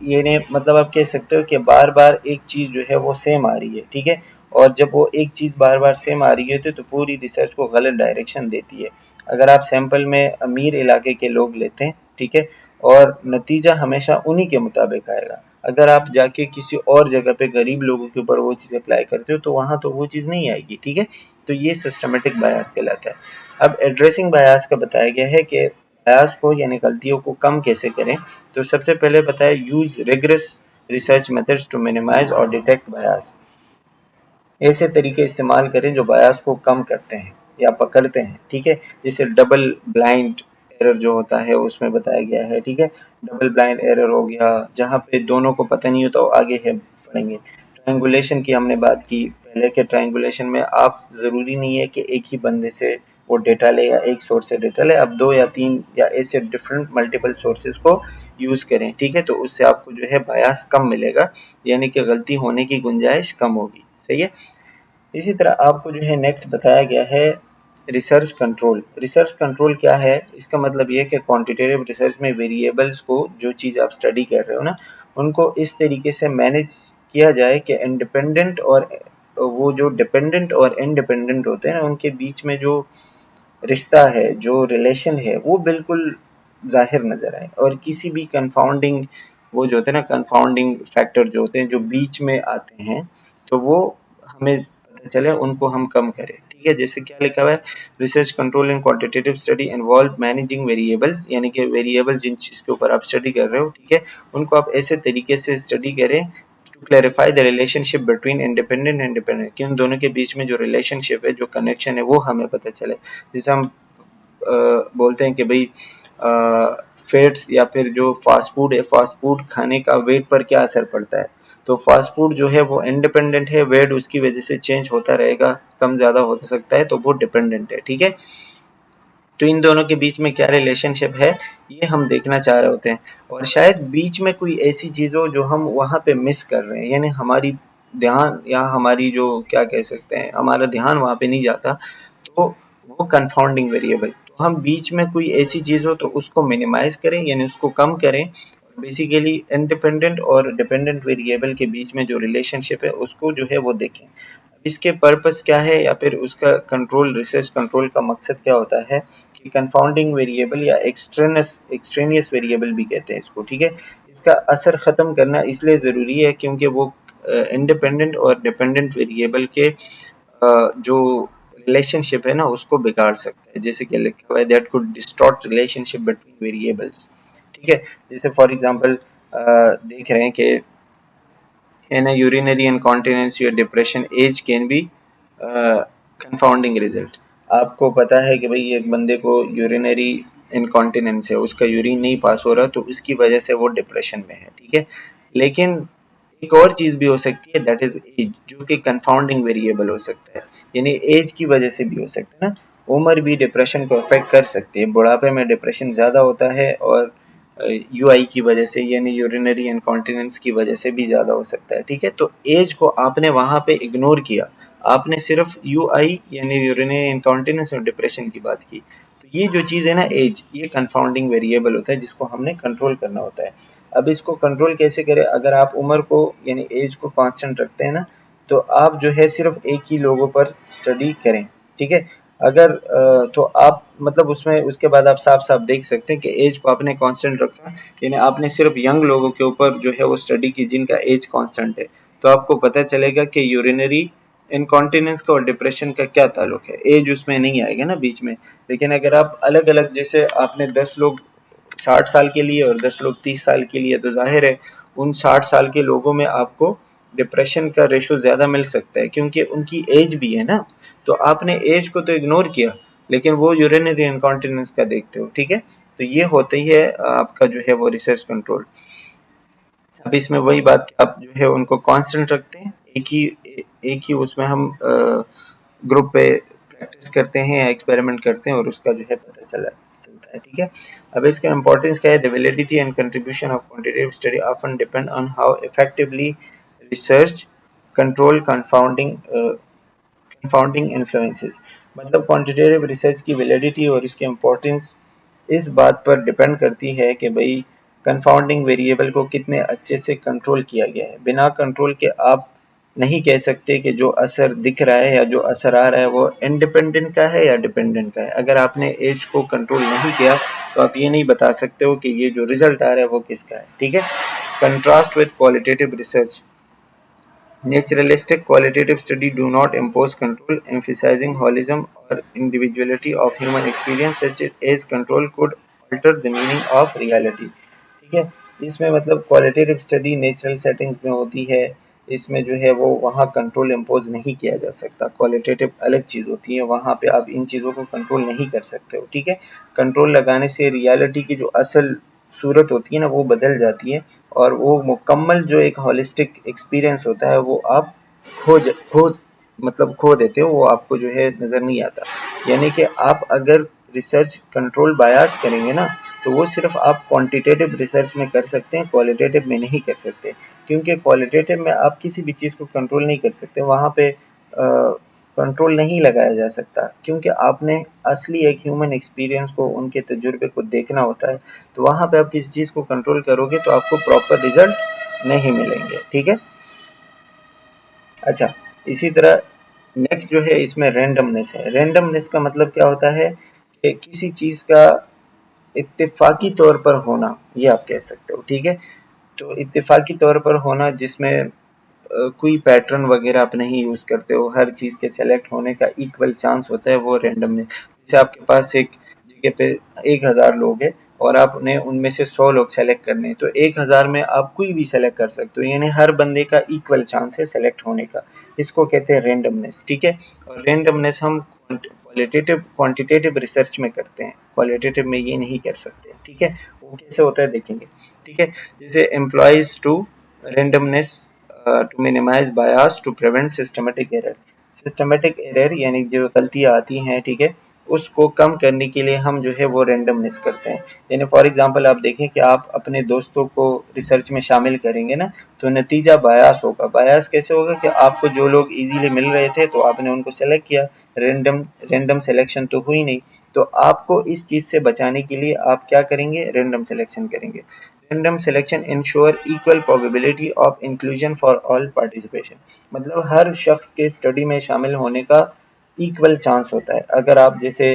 [SPEAKER 1] ये ने मतलब आप कह सकते हो कि बार-बार एक चीज़ जो है वो सेम आ रही है, ठीक है? और जब वो एक चीज़ बार-बार सेम आ रही है तो पूरी रिसर्च को गलत डायरेक्शन देती है। अगर आप सैंपल में अमीर इलाके के लोग लेते हैं, ठीक है? और नतीजा हमेशा उन्हीं के मुताबिक आएगा। अगर आप जाके किसी और जगह पे गरीब लोगों के ऊपर वो चीज़ अप्लाई करते हो तो वहाँ तो वो चीज़ नहीं आएगी, ठीक है? तो ये सिस्टमैटिक बायस कहलाता है। अब एड्रेसिंग बायस का बताया गया है कि बायस को यानी गलतियों को कम कैसे करें। तो सबसे पहले बताया use rigorous research methods to minimise और डिटेक्ट बायस। ऐसे तरीके इस्तेमाल करें जो बायस को कम करते हैं या पकड़ते हैं, ठीक है। जैसे डबल ब्लाइंड एरर जो होता है उसमें बताया गया है, ठीक है। डबल ब्लाइंड एरर हो गया जहाँ पे दोनों को पता नहीं होता, वो आगे है पढ़ेंगे। ट्रायंगुलेशन की हमने बात की पहले के, ट्रायंगुलेशन में आप ज़रूरी नहीं है कि एक ही बंदे से वो डेटा ले या एक सोर्स से डेटा ले, आप 2 या 3 या ऐसे डिफरेंट मल्टीपल सोर्सेज़ को यूज़ करें, ठीक है। तो उससे आपको जो है बायस कम मिलेगा, यानी कि गलती होने की गुंजाइश कम होगी, सही है। इसी तरह आपको जो है नेक्स्ट बताया गया है रिसर्च कंट्रोल। रिसर्च कंट्रोल क्या है, इसका मतलब ये है कि क्वांटिटेटिव रिसर्च में वेरिएबल्स को, जो चीज़ आप स्टडी कर रहे हो ना, उनको इस तरीके से मैनेज किया जाए कि इंडिपेंडेंट और वो जो डिपेंडेंट और इंडिपेंडेंट होते हैं ना उनके बीच में जो रिश्ता है, जो रिलेशन है, वो बिल्कुल ज़ाहिर नज़र आए, और किसी भी कन्फाउंडिंग, वो जो होते हैं ना कन्फाउंडिंग फैक्टर जो होते हैं जो बीच में आते हैं, तो वो हमें पता चले, उनको हम कम करें, ठीक है। जैसे क्या लिखा हुआ है, रिसर्च कंट्रोल इन quantitative study involve managing variables, यानी कि वेरिएबल जिन चीज़ के ऊपर आप स्टडी कर रहे हो, ठीक है, उनको आप ऐसे तरीके से स्टडी करें to clarify the relationship between independent and dependent, कि उन दोनों के बीच में जो रिलेशनशिप है, जो कनेक्शन है, वो हमें पता चले। जैसे हम बोलते हैं कि भाई फैट्स या फिर जो फास्ट फूड है, फास्ट फूड खाने का वेट पर क्या असर पड़ता है, तो फास्ट फूड जो है वो इंडिपेंडेंट है, वेट उसकी वजह से चेंज होता रहेगा, कम ज़्यादा हो सकता है, तो वो डिपेंडेंट है, ठीक है। तो इन दोनों के बीच में क्या रिलेशनशिप है, ये हम देखना चाह रहे होते हैं, और शायद बीच में कोई ऐसी चीज़ हो जो हम वहाँ पे मिस कर रहे हैं, यानी हमारी ध्यान या हमारी जो क्या कह सकते हैं, हमारा ध्यान वहाँ पे नहीं जाता, तो वो कंफाउंडिंग वेरिएबल। तो हम बीच में कोई ऐसी चीज़ हो तो उसको मिनिमाइज करें, यानी उसको कम करें, बेसिकली इंडिपेंडेंट और डिपेंडेंट वेरिएबल के बीच में जो रिलेशनशिप है उसको जो है वो देखें। इसके पर्पस क्या है या फिर उसका कंट्रोल, रिसर्च कंट्रोल का मकसद क्या होता है कि कंफाउंडिंग वेरिएबल या एक्सट्रेनियस वेरिएबल भी कहते हैं इसको, ठीक है। इसका असर ख़त्म करना इसलिए ज़रूरी है क्योंकि वो इंडिपेंडेंट और डिपेंडेंट वेरिएबल के जो रिलेशनशिप है ना उसको बिगाड़ सकता है, जैसे कि लिखा हुआ है that could distort relationship between variables, ठीक है। जैसे फॉर एग्जांपल देख रहे हैं कि in a urinary incontinence your depression age can be confounding result। आपको पता है कि भाई एक बंदे को यूरिनरी इनकॉन्टिनेंस है, उसका यूरिन नहीं पास हो रहा, तो उसकी वजह से वो डिप्रेशन में है, ठीक है। लेकिन एक और चीज़ भी हो सकती है, दैट इज एज, जो कि कंफाउंडिंग वेरिएबल हो सकता है, यानी एज की वजह से भी हो सकता है ना। उम्र भी डिप्रेशन को अफेक्ट कर सकती है, बुढ़ापे में डिप्रेशन ज़्यादा होता है, और यूआई की वजह से यानी यूरिनरी इनकॉन्टिनेंस की वजह से भी ज़्यादा हो सकता है, ठीक है। तो एज को आपने वहाँ पे इग्नोर किया, आपने सिर्फ यूआई यानी यूरिनरी इनकॉन्टिनेंस और डिप्रेशन की बात की। तो ये जो चीज़ है ना एज, ये कंफाउंडिंग वेरिएबल होता है जिसको हमने कंट्रोल करना होता है। अब इसको कंट्रोल कैसे करें, अगर आप उम्र को यानी एज को कांस्टेंट रखते हैं ना, तो आप जो है सिर्फ एक ही लोगों पर स्टडी करें, ठीक है। अगर तो आप मतलब उसमें उसके बाद आप साफ साफ देख सकते हैं कि एज को आपने कांस्टेंट रखा, यानी आपने सिर्फ यंग लोगों के ऊपर जो है वो स्टडी की जिनका एज कांस्टेंट है, तो आपको पता चलेगा कि यूरिनरी इनकॉन्टिनेंस का और डिप्रेशन का क्या ताल्लुक है, एज उसमें नहीं आएगा ना बीच में। लेकिन अगर आप अलग अलग, जैसे आपने 10 लोग 60 साल के लिए और 10 लोग 30 साल के लिए, तो जाहिर है उन 60 साल के लोगों में आपको डिप्रेशन का रेशो ज़्यादा मिल सकता है क्योंकि उनकी एज भी है ना। तो आपने एज को तो इग्नोर किया, लेकिन वो यूरिनरी इनकॉन्टिनेंस का देखते हो, ठीक है। तो ये होता ही है आपका जो है वो रिसर्च कंट्रोल। अब इसमें वही बात कि आप जो है उनको कांस्टेंट रखते हैं, एक ही उसमें हम ग्रुप पे प्रैक्टिस करते हैं या एक्सपेरिमेंट करते हैं और उसका जो है पता चलता है, ठीक है। अब इसका इंपॉर्टेंस क्या है, the validity and contribution of quantitative study often depend on how effectively research control confounding influences. मतलब क्वांटिटेटिव रिसर्च की वैलिडिटी और इसकी इम्पोर्टेंस इस बात पर डिपेंड करती है कि भाई कंफाउंडिंग वेरिएबल को कितने अच्छे से कंट्रोल किया गया है। बिना कंट्रोल के आप नहीं कह सकते कि जो असर दिख रहा है या जो असर आ रहा है वो इंडिपेंडेंट का है या डिपेंडेंट का है। अगर आपने एज को कंट्रोल नहीं किया तो आप ये नहीं बता सकते हो कि ये जो रिजल्ट आ रहा है वो किसका है, ठीक है। Contrast with qualitative research, naturalistic qualitative study do not impose control, emphasizing holism or individuality of human experience, such as control could alter the meaning of reality। ठीक है, इसमें मतलब क्वालिटेटिव स्टडी नेचुरल सेटिंग्स में होती है, इसमें जो है वो वहाँ कंट्रोल इम्पोज नहीं किया जा सकता। क्वालिटेटिव अलग चीज़ होती है, वहाँ पे आप इन चीज़ों को कंट्रोल नहीं कर सकते हो, ठीक है। कंट्रोल लगाने से रियलिटी की जो असल सूरत होती है ना वो बदल जाती है, और वो मुकम्मल जो एक होलिस्टिक एक्सपीरियंस होता है वो आप खो मतलब खो देते हो, वो आपको जो है नज़र नहीं आता। यानी कि आप अगर रिसर्च कंट्रोल बायस करेंगे ना, तो वो सिर्फ आप क्वांटिटेटिव रिसर्च में कर सकते हैं, क्वालिटेटिव में नहीं कर सकते। क्योंकि क्वालिटेटिव में आप किसी भी चीज़ को कंट्रोल नहीं कर सकते, वहाँ पे कंट्रोल नहीं लगाया जा सकता, क्योंकि आपने असली एक ह्यूमन एक्सपीरियंस को, उनके तजुर्बे को देखना होता है। तो वहाँ पे आप किसी चीज़ को कंट्रोल करोगे तो आपको प्रॉपर रिजल्ट नहीं मिलेंगे, ठीक है। अच्छा, इसी तरह नेक्स्ट जो है इसमें रैंडमनेस है। रैंडमनेस का मतलब क्या होता है कि किसी चीज़ का इत्तेफाकी तौर पर होना, ये आप कह सकते हो, ठीक है। तो इत्तेफाकी तौर पर होना जिसमें कोई पैटर्न वगैरह आप नहीं यूज़ करते हो, हर चीज़ के सेलेक्ट होने का इक्वल चांस होता है, वो रैंडमनेस। जैसे आपके पास एक जगह पे 1000 लोग हैं और आपने उनमें से 100 लोग सेलेक्ट करने हैं, तो 1000 में आप कोई भी सेलेक्ट कर सकते हो, यानी हर बंदे का इक्वल चांस है सेलेक्ट होने का। इसको कहते हैं रैंडमनेस, ठीक है। और रैंडमनेस हम क्वालिटेटिव क्वांटिटेटिव रिसर्च में करते हैं, क्वालिटेटिव में ये नहीं कर सकते, ठीक है। वो कैसे होता है देखेंगे, ठीक है। जैसे employs to randomness to minimise bias to prevent systematic error. Systematic error यानी जो गलतियाँ आती हैं, ठीक है, उसको कम करने के लिए हम जो है वो रेंडमनेस करते हैं। यानी फॉर एग्जांपल आप देखें कि आप अपने दोस्तों को रिसर्च में शामिल करेंगे ना, तो नतीजा बायास होगा। बायास कैसे होगा कि आपको जो लोग इजीली मिल रहे थे तो आपने उनको सेलेक्ट किया, रेंडम रेंडम सिलेक्शन तो हुई नहीं। तो आपको इस चीज़ से बचाने के लिए आप क्या करेंगे, रेंडम सिलेक्शन करेंगे। Random selection ensure equal probability of inclusion for all participation. मतलब हर शख्स के स्टडी में शामिल होने का इक्वल चांस होता है। अगर आप जैसे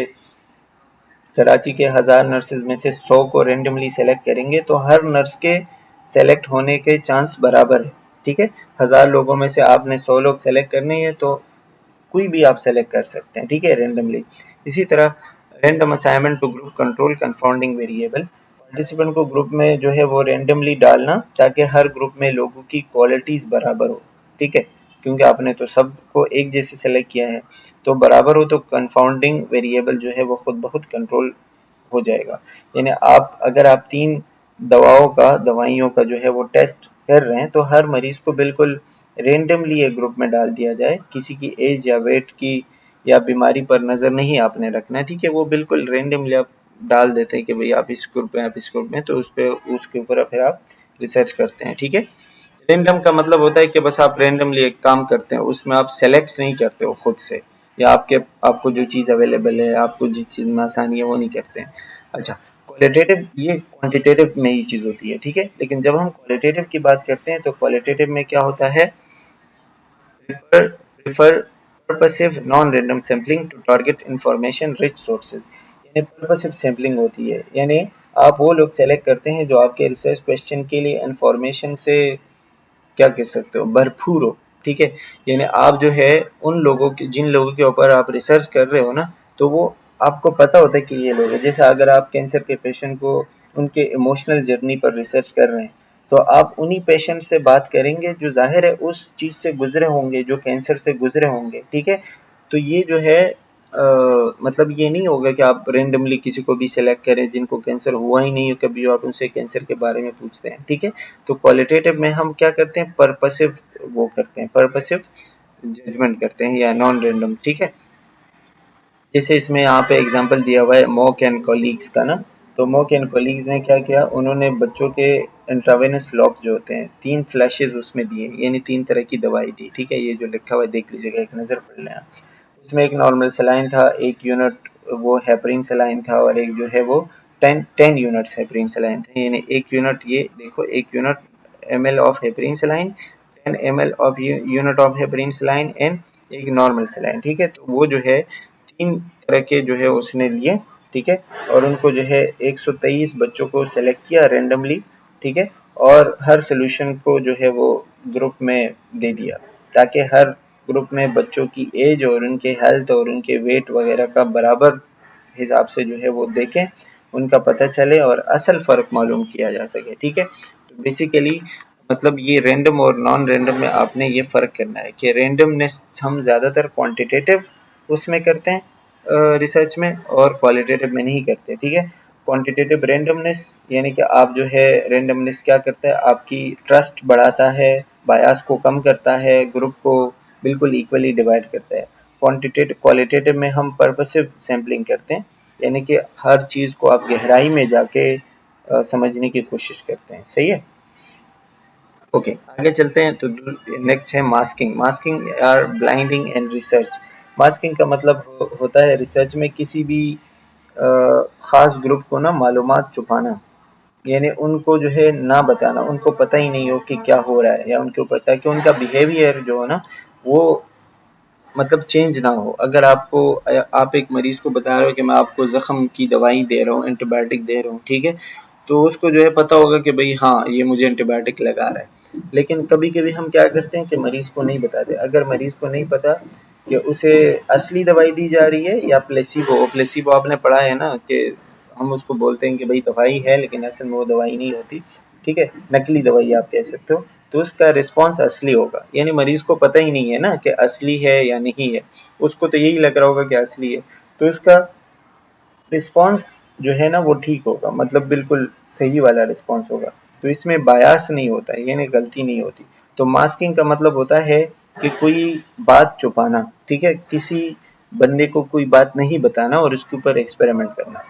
[SPEAKER 1] कराची के 1000 नर्सेज में से 100 को रेंडमली सेलेक्ट करेंगे तो हर नर्स के सेलेक्ट होने के चांस बराबर है, ठीक है। 1000 लोगों में से आपने 100 लोग सेलेक्ट करने हैं तो कोई भी आप सेलेक्ट कर सकते हैं, ठीक है, रेंडमली। इसी तरह random assignment to group control confounding variable. Participant को ग्रुप में जो है वो रेंडमली डालना ताकि हर ग्रुप में लोगों की क्वालिटीज़ बराबर हो, ठीक है, क्योंकि आपने तो सबको एक जैसे सेलेक्ट किया है, तो बराबर हो तो कंफाउंडिंग वेरिएबल जो है वो खुद ब खुद कंट्रोल हो जाएगा। यानी आप अगर आप 3 दवाइयों का जो है वो टेस्ट कर रहे हैं तो हर मरीज़ को बिल्कुल रेंडमली एक ग्रुप में डाल दिया जाए। किसी की एज या वेट की या बीमारी पर नज़र नहीं आपने रखना है, ठीक है, वो बिल्कुल रेंडमली आप डाल देते हैं कि भाई आप इस ग्रुप में, आप इस ग्रुप में, तो उस पे उसके ऊपर फिर आप रिसर्च करते हैं, ठीक है। रेंडम का मतलब होता है कि बस आप रेंडमली एक काम करते हैं, उसमें आप सेलेक्ट नहीं करते हो खुद से, या आपको जो चीज़ अवेलेबल है, आपको जिस चीज़ में आसानी है वो नहीं करते हैं। अच्छा, क्वालिटेटिव ये क्वांटिटेटिव में ही चीज़ होती है, ठीक है। लेकिन जब हम क्वालिटेटिव की बात करते हैं तो क्वालिटेटिव में क्या होता है, prefer purposive non-random sampling to target information rich sources। यानी purposive sampling होती है, यानी आप वो लोग सेलेक्ट करते हैं जो आपके रिसर्च क्वेश्चन के लिए इंफॉर्मेशन से क्या कह सकते हो, भरपूर हो, ठीक है। यानी आप जो है उन लोगों की, जिन लोगों के ऊपर आप रिसर्च कर रहे हो ना, तो वो आपको पता होता है कि ये लोग हैं। जैसे अगर आप कैंसर के पेशेंट को उनके इमोशनल जर्नी पर रिसर्च कर रहे हैं तो आप उन्हीं पेशेंट से बात करेंगे जो ज़ाहिर है उस चीज़ से गुजरे होंगे, जो कैंसर से गुजरे होंगे, ठीक है। तो ये जो है मतलब ये नहीं होगा कि आप रेंडमली किसी को भी सिलेक्ट करें जिनको कैंसर हुआ ही नहीं है कभी, आप उनसे कैंसर के बारे में पूछते हैं, ठीक है। तो क्वालिटेटिव में हम क्या करते हैं, पर्पसिव वो करते हैं, पर्पसिव जजमेंट करते हैं या नॉन रेंडम, ठीक है। जैसे इसमें यहाँ पे एग्जांपल दिया हुआ है मॉक एंड कॉलीग्स का ना, तो मॉक एंड कॉलीग्स ने क्या किया, उन्होंने बच्चों के इंट्रावेनस लॉक जो होते हैं 3 फ्लैशेज उसमें दिए, यानी 3 तरह की दवाई दी, ठीक है। ये जो लिखा हुआ है देख लीजिएगा, एक नज़र पढ़ लें। इसमें एक नॉर्मल सलाइन था, 1 यूनिट वो हेपरिन सलाइन था, और एक जो है वो 10 यूनिट्स हेपरिन सलाइन थे। यानी 1 यूनिट, ये देखो 1 unit ml of heparin saline, 10 ml of unit of heparin saline and एक नॉर्मल सलाइन, ठीक है। तो वो जो है 3 तरह के जो है उसने लिए, ठीक है, और उनको जो है 123 बच्चों को सेलेक्ट किया रेंडमली, ठीक है, और हर सोल्यूशन को जो है वो ग्रुप में दे दिया ताकि हर ग्रुप में बच्चों की एज और उनके हेल्थ और उनके वेट वगैरह का बराबर हिसाब से जो है वो देखें, उनका पता चले और असल फ़र्क मालूम किया जा सके, ठीक है। तो बेसिकली मतलब ये रैंडम और नॉन रैंडम में आपने ये फ़र्क करना है कि रैंडमनेस हम ज़्यादातर क्वांटिटेटिव उसमें करते हैं रिसर्च में, और क्वालिटेटिव में नहीं करते, ठीक है। क्वांटिटेटिव रैंडमनेस यानी कि आप जो है रैंडमनेस क्या करता है, आपकी ट्रस्ट बढ़ाता है, बायास को कम करता है, ग्रुप को बिल्कुल इक्वली डिवाइड करता है। क्वालिटेटिव में हम पर्पसिव सैम्पलिंग करते हैं, यानी कि हर चीज़ को आप गहराई में जाके समझने की कोशिश करते हैं, सही है। ओके, आगे चलते हैं। तो नेक्स्ट है masking. Masking or blinding and research. Masking का मतलब होता है रिसर्च में किसी भी ख़ास ग्रुप को ना मालूमात छुपाना, यानी उनको जो है ना बताना, उनको पता ही नहीं हो कि क्या हो रहा है, या उनके ऊपर ताकि उनका बिहेवियर जो है ना वो मतलब चेंज ना हो। अगर आपको आप एक मरीज़ को बता रहे हो कि मैं आपको ज़ख्म की दवाई दे रहा हूँ, एंटीबायोटिक दे रहा हूँ, ठीक है, तो उसको जो है पता होगा कि भाई हाँ ये मुझे एंटीबायोटिक लगा रहा है। लेकिन कभी कभी हम क्या करते हैं कि मरीज़ को नहीं बताते। अगर मरीज़ को नहीं पता कि उसे असली दवाई दी जा रही है या प्लेसिबो, प्लेसिबो आपने पढ़ा है ना कि हम उसको बोलते हैं कि भाई दवाई है लेकिन असल में वो दवाई नहीं होती, ठीक है, नकली दवाई आप कह सकते हो, तो उसका रिस्पॉन्स असली होगा। यानी मरीज़ को पता ही नहीं है ना कि असली है या नहीं है, उसको तो यही लग रहा होगा कि असली है, तो उसका रिस्पॉन्स जो है ना वो ठीक होगा, मतलब बिल्कुल सही वाला रिस्पॉन्स होगा। तो इसमें बायास नहीं होता है, यानी गलती नहीं होती। तो मास्किंग का मतलब होता है कि कोई बात छुपाना, ठीक है, किसी बंदे को कोई बात नहीं बताना और उसके ऊपर एक्सपेरिमेंट करना।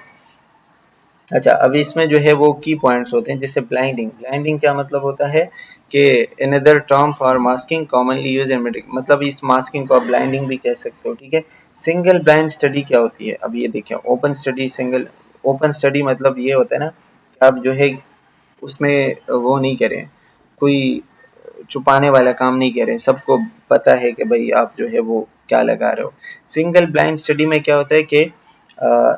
[SPEAKER 1] अच्छा, अब इसमें जो है वो की पॉइंट्स होते हैं, जैसे ब्लाइंडिंग। ब्लाइंडिंग क्या मतलब होता है कि another term for masking commonly use in medical, मतलब इस मास्किंग को आप ब्लाइंडिंग भी कह सकते हो, ठीक है। सिंगल ब्लाइंड स्टडी क्या होती है, अब ये देखें, open study, single open study मतलब ये होता है ना कि आप जो है उसमें वो नहीं करें, कोई छुपाने वाला काम नहीं करें, सबको पता है कि भाई आप जो है वो क्या लगा रहे हो। सिंगल ब्लाइंड स्टडी में क्या होता है कि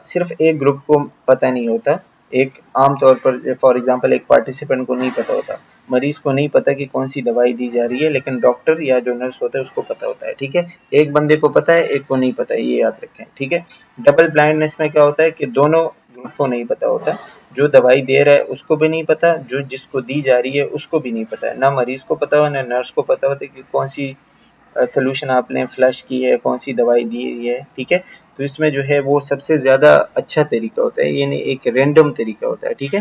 [SPEAKER 1] सिर्फ एक ग्रुप को पता नहीं होता, एक आम तौर पर फॉर एग्जांपल एक पार्टिसिपेंट को नहीं पता होता, मरीज को नहीं पता कि कौन सी दवाई दी जा रही है, लेकिन डॉक्टर या जो नर्स होता है उसको पता होता है, ठीक है। एक बंदे को पता है, एक को नहीं पता है, ये याद रखें, ठीक है। डबल ब्लाइंडनेस में क्या होता है कि दोनों ग्रुप को नहीं पता होता, जो दवाई दे रहा है उसको भी नहीं पता, जो जिसको दी जा रही है उसको भी नहीं पता है, ना मरीज को पता हो ना नर्स को पता होता कि कौन सी सोल्यूशन आपने फ्लश की है, कौन सी दवाई दी है, ठीक है। तो इसमें जो है वो सबसे ज़्यादा अच्छा तरीका होता है, यानी एक रैंडम तरीका होता है, ठीक है।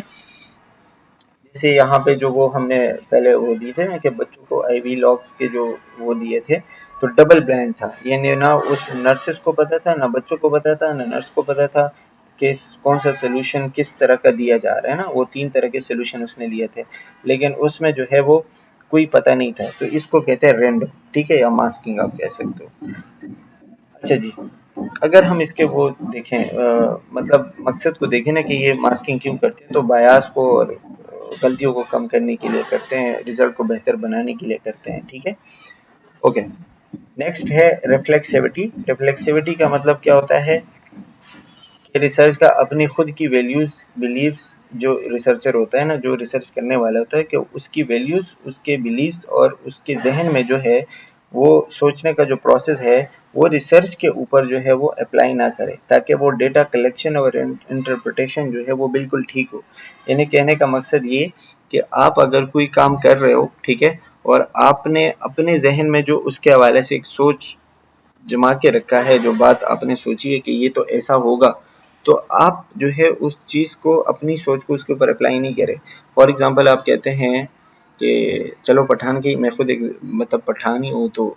[SPEAKER 1] जैसे यहाँ पे जो वो हमने पहले वो दिए थे ना कि बच्चों को आईवी लॉक्स के जो वो दिए थे, तो डबल ब्लाइंड था, यानी ना उस नर्सेस को पता था, ना बच्चों को पता था, ना नर्स को पता था कि कौन सा सोल्यूशन किस तरह का दिया जा रहा है ना, वो 3 तरह के सोल्यूशन उसने लिए थे, लेकिन उसमें जो है वो कोई पता नहीं था, तो इसको कहते हैं रैंडम, ठीक है, या मास्किंग आप कह सकते हो। अच्छा जी, अगर हम इसके वो देखें मतलब मकसद को देखें ना कि ये मास्किंग क्यों करते हैं, तो बायास को और गलतियों को कम करने के लिए करते हैं, रिजल्ट को बेहतर बनाने के लिए करते हैं, ठीक है। ओके, नेक्स्ट है रिफ्लेक्सिविटी। रिफ्लेक्सिविटी का मतलब क्या होता है कि रिसर्च का अपनी खुद की वैल्यूज बिलीव्स, जो रिसर्चर होता है ना, जो रिसर्च करने वाला होता है, कि उसकी वैल्यूज, उसके बिलीव्स और उसके जहन में जो है वो सोचने का जो प्रोसेस है वो रिसर्च के ऊपर जो है वो अप्लाई ना करे, ताकि वो डेटा कलेक्शन और इंटरप्रिटेशन जो है वो बिल्कुल ठीक हो। यानी कहने का मकसद ये कि आप अगर कोई काम कर रहे हो, ठीक है, और आपने अपने जहन में जो उसके हवाले से एक सोच जमा के रखा है, जो बात आपने सोची है कि ये तो ऐसा होगा, तो आप जो है उस चीज़ को, अपनी सोच को उसके ऊपर अप्लाई नहीं करें। फॉर एग्जांपल आप कहते हैं कि चलो पठान की, मैं खुद एक मतलब पठान ही हूँ, तो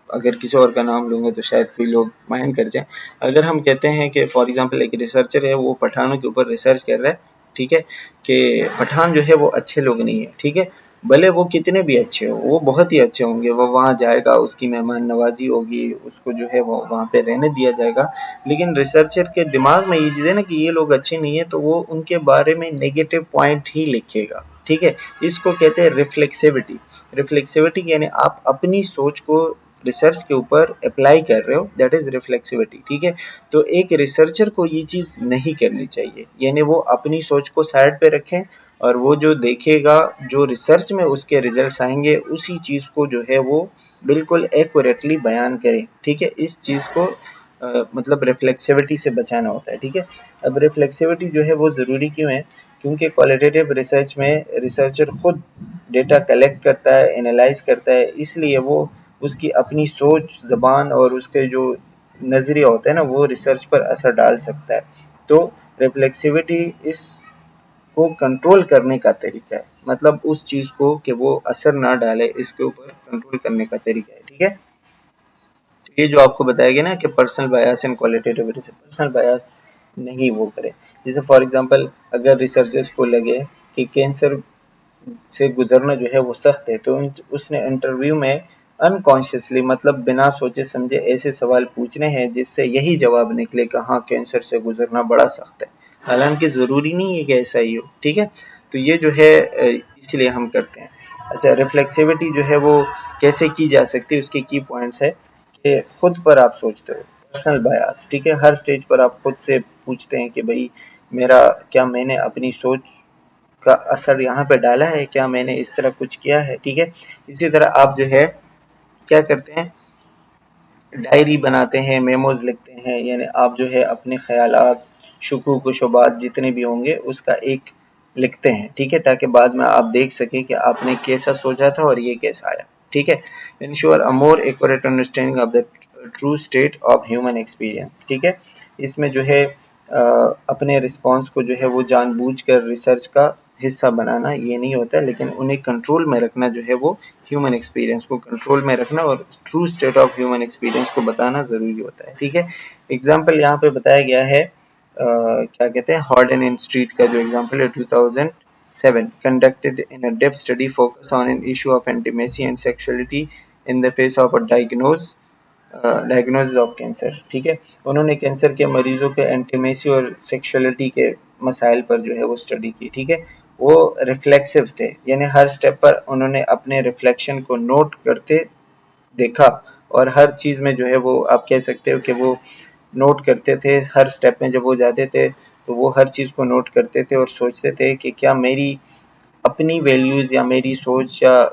[SPEAKER 1] अगर किसी और का नाम लूँगा तो शायद कोई लोग माइंड कर जाएँ। अगर हम कहते हैं कि फॉर एग्जांपल एक रिसर्चर है, वो पठानों के ऊपर रिसर्च कर रहा है, ठीक है, कि पठान जो है वो अच्छे लोग नहीं है, ठीक है। भले वो कितने भी अच्छे हों, वो बहुत ही अच्छे होंगे, वो वहाँ जाएगा, उसकी मेहमान नवाज़ी होगी, उसको जो है वो वहाँ पे रहने दिया जाएगा, लेकिन रिसर्चर के दिमाग में ये चीज़ है ना कि ये लोग अच्छे नहीं है, तो वो उनके बारे में नेगेटिव पॉइंट ही लिखेगा, ठीक है। इसको कहते हैं रिफ्लेक्सिविटी। रिफ्लेक्सिविटी यानी आप अपनी सोच को रिसर्च के ऊपर अप्लाई कर रहे हो, दैट इज रिफ्लेक्सिविटी, ठीक है। तो एक रिसर्चर को ये चीज़ नहीं करनी चाहिए, यानी वो अपनी सोच को साइड पे रखें और वो जो देखेगा, जो रिसर्च में उसके रिजल्ट्स आएंगे, उसी चीज़ को जो है वो बिल्कुल एक्यूरेटली बयान करें, ठीक है। इस चीज़ को मतलब रिफ्लेक्सिविटी से बचाना होता है, ठीक है। अब रिफ्लेक्सिविटी जो है वो ज़रूरी क्यों है, क्योंकि क्वालिटेटिव रिसर्च में रिसर्चर खुद डेटा कलेक्ट करता है, एनालाइज करता है, इसलिए वो उसकी अपनी सोच, ज़बान और उसके जो नज़रिया होता है ना, वो रिसर्च पर असर डाल सकता है। तो रिफ्लेक्सिविटी इस को कंट्रोल करने का तरीका है, मतलब उस चीज़ को कि वो असर ना डाले, इसके ऊपर कंट्रोल करने का तरीका है, ठीक है। ये जो आपको बताया गया ना कि personal bias and qualitative research, personal bias नहीं वो करें। जैसे फॉर एग्जांपल अगर रिसर्चर्स को लगे कि कैंसर से गुजरना जो है वो सख्त है, तो उसने इंटरव्यू में अनकॉन्शियसली, मतलब बिना सोचे समझे ऐसे सवाल पूछने हैं जिससे यही जवाब निकले कि हाँ, कैंसर से गुजरना बड़ा सख्त है, हालांकि ज़रूरी नहीं है कि ऐसा ही हो, ठीक है। तो ये जो है इसलिए हम करते हैं। अच्छा, रिफ्लेक्सिविटी जो है वो कैसे की जा सकती है, उसके की पॉइंट्स है कि खुद पर आप सोचते हो, पर्सनल बायस, ठीक है, हर स्टेज पर आप खुद से पूछते हैं कि भाई मेरा, क्या मैंने अपनी सोच का असर यहाँ पे डाला है, क्या मैंने इस तरह कुछ किया है, ठीक है। इसी तरह आप जो है क्या करते हैं, डायरी बनाते हैं, मेमोज लिखते हैं, यानी आप जो है अपने ख्यालात, शुकूक व शुबात जितने भी होंगे उसका एक लिखते हैं, ठीक है, ताकि बाद में आप देख सकें कि आपने कैसा सोचा था और ये कैसा आया, ठीक है। Ensure a more accurate understanding of the true state of human experience, ठीक है। इसमें जो है अपने रिस्पॉन्स को जो है वो जानबूझकर रिसर्च का हिस्सा बनाना ये नहीं होता, लेकिन उन्हें कंट्रोल में रखना जो है वो ह्यूमन एक्सपीरियंस को कंट्रोल में रखना और true state of human experience को बताना ज़रूरी होता है। ठीक है, एग्जाम्पल यहाँ पे बताया गया है क्या कहते हैं, हॉर्डन एंड स्ट्रीट का जो एग्जाम्पल है 2007 conducted in a depth study focused on an issue of intimacy and sexuality in the face of a diagnosis of cancer. ठीक है, उन्होंने कैंसर के मरीजों के इंटीमेसी और सेक्सुअलिटी के मसाइल पर जो है वो स्टडी की। ठीक है, वो रिफ्लेक्सिव थे, यानी हर स्टेप पर उन्होंने अपने रिफ्लेक्शन को नोट करते देखा और हर चीज़ में जो है वो आप कह सकते हो कि वो नोट करते थे। हर स्टेप में जब वो जाते थे तो वो हर चीज़ को नोट करते थे और सोचते थे कि क्या मेरी अपनी वैल्यूज़ या मेरी सोच या